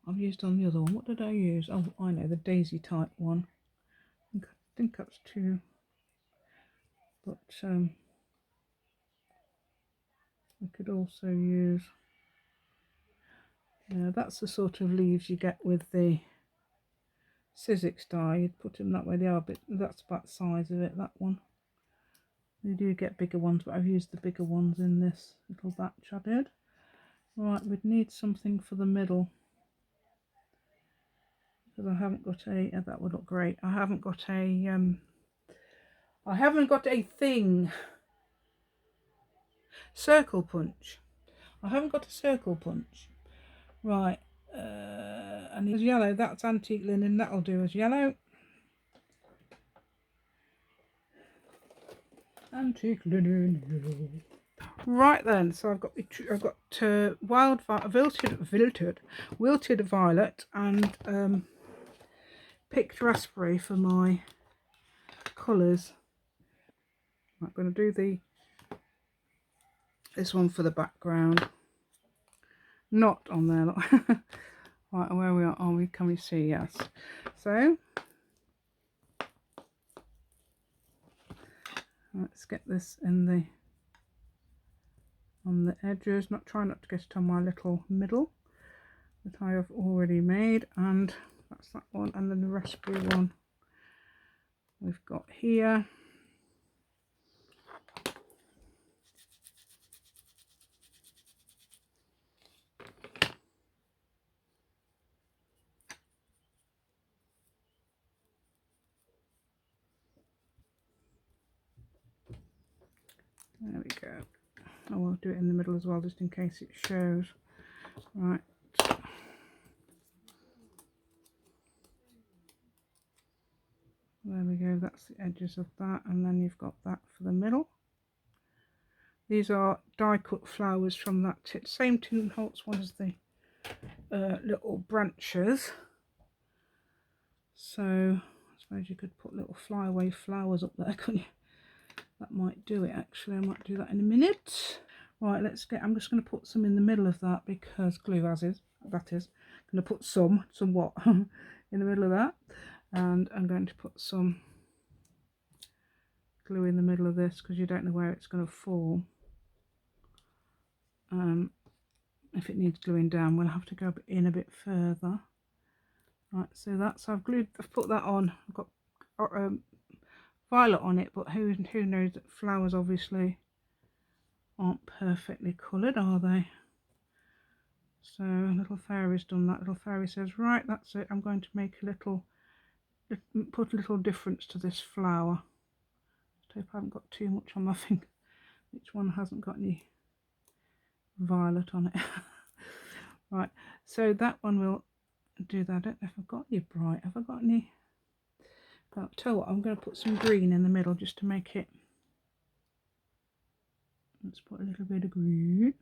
[SPEAKER 1] I've used on the other one. What did I use? Oh, I know, the daisy type one. I think that's 2, but I could also use, that's the sort of leaves you get with the Sizzix die. You'd put them that way, they are, but that's about the size of it, that one. You do get bigger ones, but I've used the bigger ones in this little batch I did. Right, we'd need something for the middle, because I haven't got a, that would look great. I haven't got a thing. Circle punch. I haven't got a circle punch. Right, and it's yellow, that's antique linen, that'll do as yellow. Antique linen. Right then, so I've got wilted violet and picked raspberry for my colours. I'm going to do this one for the background. Not on there. Right, where we are, can we see? Yes. So let's get this in on the edges. Try not to get it on my little middle that I have already made, and that's that one, and then the raspberry one we've got here. There we go. Oh, I'll do it in the middle as well, just in case it shows. Right. There we go, that's the edges of that, and then you've got that for the middle. These are die cut flowers from that same Tin Holtz one as the little branches. So I suppose you could put little flyaway flowers up there, couldn't you? That might do it actually. I might do that in a minute. Right, I'm just going to put some in the middle of that, because glue that is. I'm going to put somewhat in the middle of that, and I'm going to put some glue in the middle of this, because you don't know where it's going to fall. If it needs gluing down, we'll have to go in a bit further. Right, so I've put that on. I've got violet on it, but who knows that flowers obviously aren't perfectly coloured, are they? So little fairy's done that. Little fairy says, right, that's it, I'm going to make put a little difference to this flower. I hope I haven't got too much on my finger. Which one hasn't got any violet on it? Right, so that one will do that. I don't know if I've got any bright. Have I got any? I'll tell you what, I'm going to put some green in the middle just to make it. Let's put a little bit of green,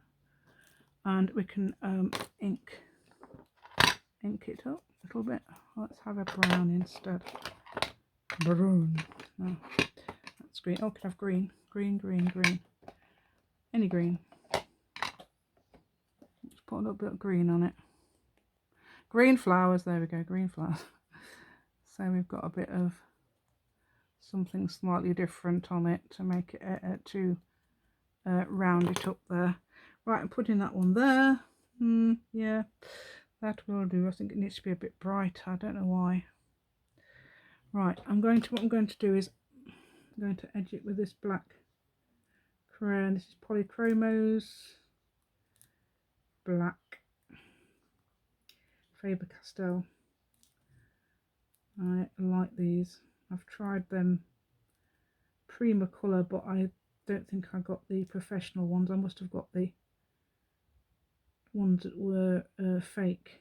[SPEAKER 1] and we can ink it up a little bit. Let's have a brown instead. Brown. No, that's green. Oh, could have green. Any green. Let's put a little bit of green on it. Green flowers. There we go. Green flowers. So we've got a bit of something slightly different on it to make it round it up there. Right, I'm putting that one there. Yeah, that will do. I think it needs to be a bit brighter. I don't know why. Right, what I'm going to do is I'm going to edge it with this black crayon. This is Polychromos black Faber-Castell. I like these. I've tried them Prima colour, but I don't think I got the professional ones. I must have got the ones that were fake,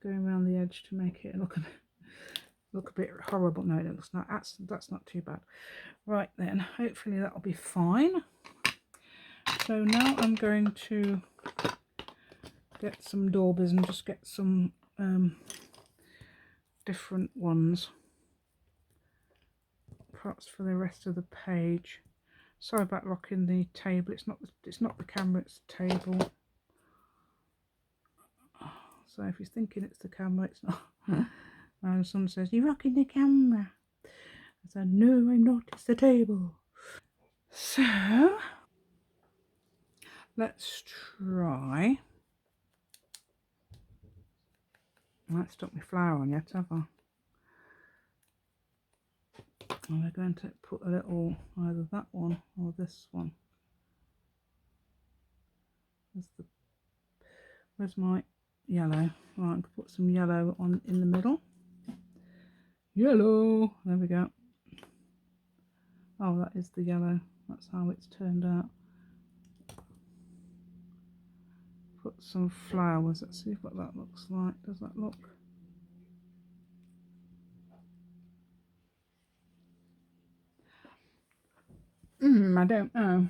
[SPEAKER 1] going around the edge to make it look a bit horrible. No, it looks not. That's not too bad. Right then, hopefully that'll be fine. So now I'm going to get some daubers and just get some different ones, perhaps for the rest of the page. Sorry about rocking the table. It's not the camera, it's the table. So if you're thinking it's the camera, it's not. And someone says, "You're rocking the camera." I said, "No, I'm not, it's the table." So let's try. I haven't stuck my flower on yet, have I? And we're going to put a little, either that one or this one. Where's my yellow? Right, I'm going to put some yellow on in the middle. Yellow, there we go. Oh, that is the yellow. That's how it's turned out. Put some flowers. Let's see what that looks like. Does that look? I don't know.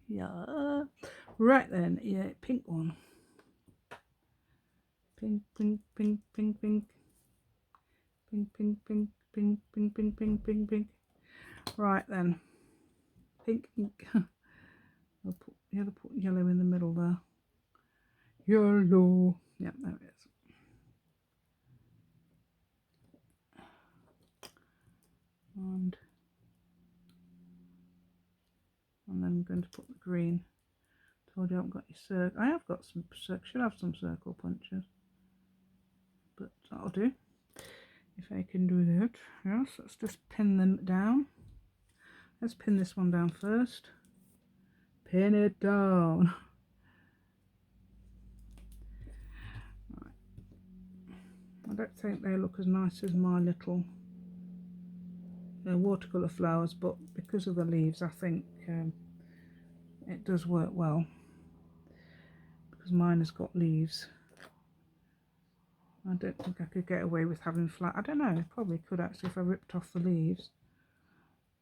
[SPEAKER 1] Yeah. Right then, yeah, pink one. Pink, pink, pink, pink, pink. Pink, pink, pink, pink, pink, pink, pink, pink, pink. Right then. Pink ink. I'll put yellow in the middle there. Yellow. Yeah, there it is. And then I'm going to put the green. Told you I haven't got any circle. I have got some circle. Should have some circle punches, but that'll do. If I can do that. Yes, let's just pin them down. Let's pin this one down first. Pin it down. Right. I don't think they look as nice as my little watercolour flowers, but because of the leaves, I think it does work well. Because mine has got leaves. I don't think I could get away with having flat. I don't know, I probably could actually if I ripped off the leaves.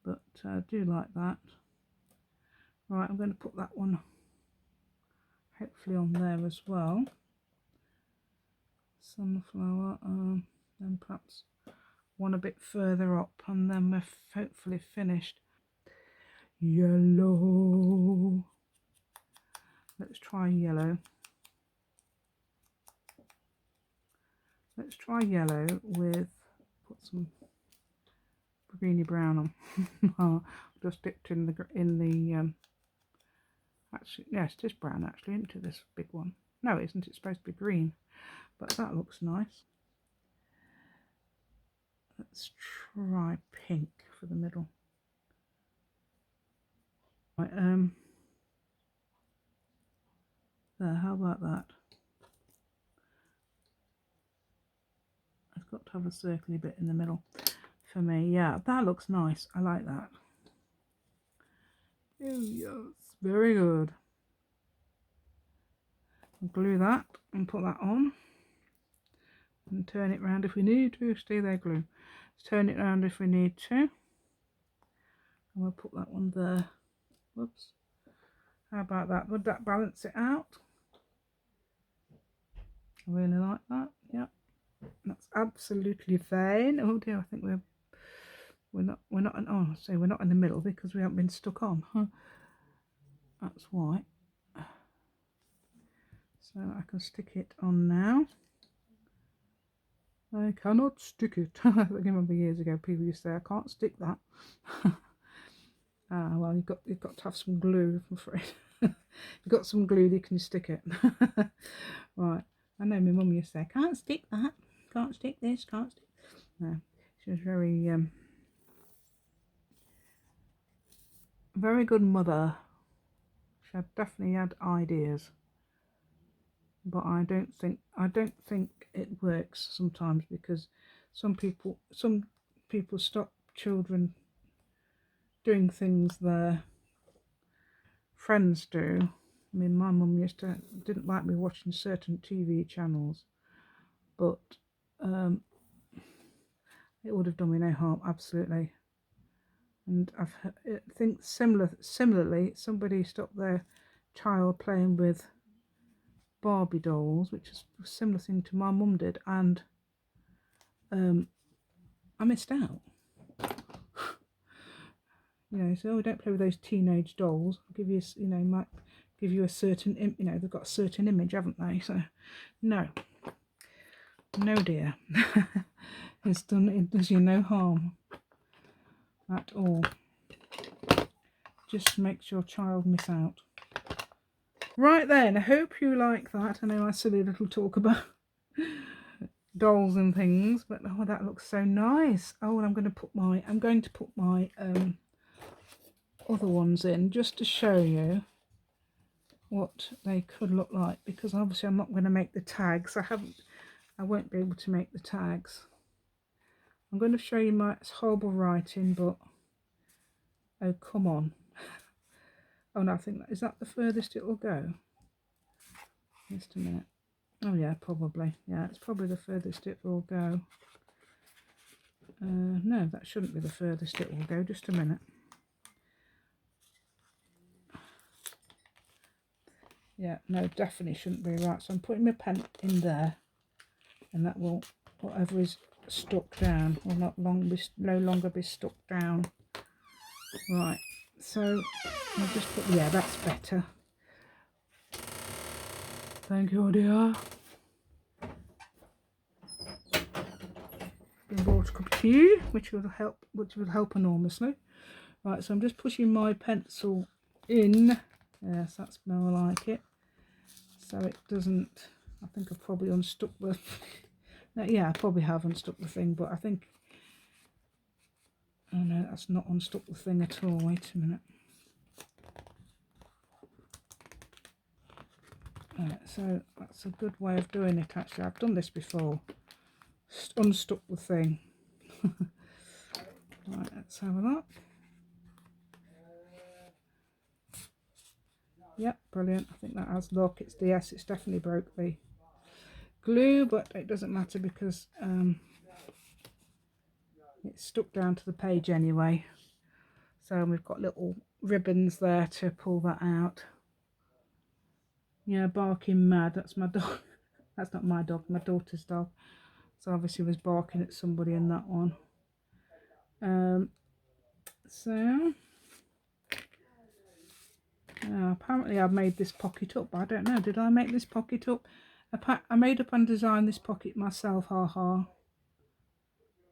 [SPEAKER 1] But I do like that. Right, I'm going to put that one hopefully on there as well. Sunflower, then perhaps one a bit further up, and then we're hopefully finished. Yellow. Let's try yellow. Let's try yellow with, put some greeny brown on. Just dipped in the actually, yes, it is brown actually, into this big one. No, it isn't. It's supposed to be green, but that looks nice. Let's try pink for the middle. Right, there, how about that? It's got to have a circly bit in the middle for me. Yeah, that looks nice. I like that. Oh yes, very good. Glue that and put that on and turn it round if we need to. Stay there, glue. Let's turn it round if we need to. And we'll put that one there. Whoops. How about that? Would that balance it out? I really like that. Yeah, that's absolutely fine. Oh dear, I think we're not in, oh, so we're not in the middle because we haven't been stuck on. Huh? That's why. So I can stick it on now. I cannot stick it. I remember years ago people used to say, I can't stick that. Well, you've got to have some glue, I'm afraid. You've got some glue, you can stick it. Right. I know my mum used to say, can't stick that, can't stick this, can't stick. No, she was very good mother. She had definitely had ideas, but I don't think it works sometimes, because some people stop children doing things their friends do. I mean, my mum didn't like me watching certain TV channels, but it would have done me no harm, absolutely. And I think similarly, somebody stopped their child playing with Barbie dolls, which is a similar thing to my mum did, and I missed out. You know, so don't play with those teenage dolls. I'll give you, might give you a certain, they've got a certain image, haven't they? So, no, dear, it does you no harm at all. Just makes your child miss out. Right then, I hope you like that. I know my silly little talk about dolls and things, but oh, that looks so nice. Oh, and I'm going to put my other ones in just to show you what they could look like, because obviously I'm not going to make the tags. I won't be able to make the tags. I'm going to show you my horrible writing, but oh, come on. Oh no, I think is that the furthest it will go? Just a minute. Oh yeah, probably. Yeah, it's probably the furthest it will go. No, that shouldn't be the furthest it will go. Just a minute. Yeah, no, definitely shouldn't be. Right, so I'm putting my pen in there, and that will, whatever is stuck down will no longer be stuck down. Right, so I'll just put, yeah, that's better. Thank you, dear. I bought a cup of tea, which will help enormously. Right, so I'm just pushing my pencil in. Yes, that's more like it. So it doesn't. I think I've probably unstuck the. No, yeah, I probably have unstuck the thing, but I think. Oh no, that's not unstuck the thing at all. Wait a minute. Right, so that's a good way of doing it. Actually, I've done this before. Unstuck the thing. Right, let's have a look. Yep, brilliant. I think that has luck. It's it's definitely broke the glue, but it doesn't matter because it's stuck down to the page anyway. So we've got little ribbons there to pull that out. Yeah, barking mad. That's my dog. That's not my dog, my daughter's dog. So obviously was barking at somebody in that one. So apparently I've made this pocket up, but I don't know. Did I make this pocket up? I made up and designed this pocket myself, haha.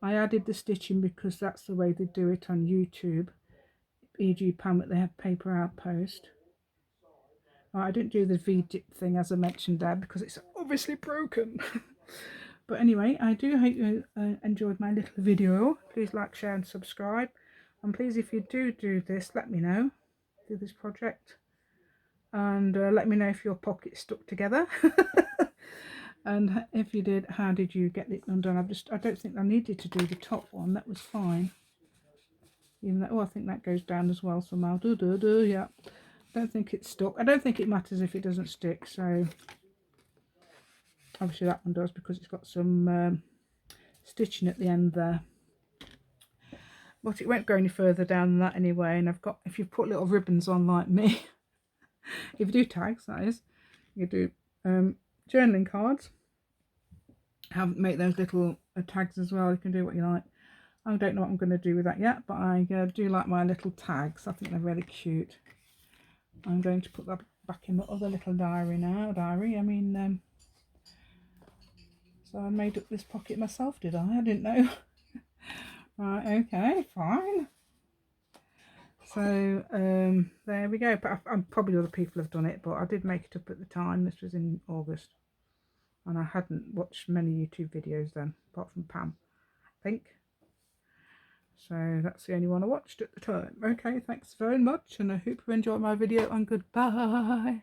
[SPEAKER 1] I added the stitching because that's the way they do it on YouTube. E.g. Pam, they have paper outpost. I didn't do the V-dip thing as I mentioned there because it's obviously broken. But anyway, I do hope you enjoyed my little video. Please like, share and subscribe. And please, if you do this, let me know. Do this project. And let me know if your pocket's stuck together. And if you did, how did you get it undone? I don't think I needed to do the top one. That was fine. Even though, I think that goes down as well somehow. Yeah. I don't think it's stuck. I don't think it matters if it doesn't stick. So obviously that one does because it's got some stitching at the end there. But it won't go any further down than that anyway. And if you put little ribbons on like me, if you do tags, that is, you do journaling cards. Make those little tags as well. You can do what you like. I don't know what I'm going to do with that yet, but I do like my little tags. I think they're really cute. I'm going to put that back in my other little diary now. So I made up this pocket myself, did I? I didn't know. Right, okay, fine. So there we go. But I'm probably other people have done it, but I did make it up at the time. This was in August, and I hadn't watched many YouTube videos then, apart from Pam, I think. So that's the only one I watched at the time. Okay, thanks very much, and I hope you enjoyed my video, and goodbye.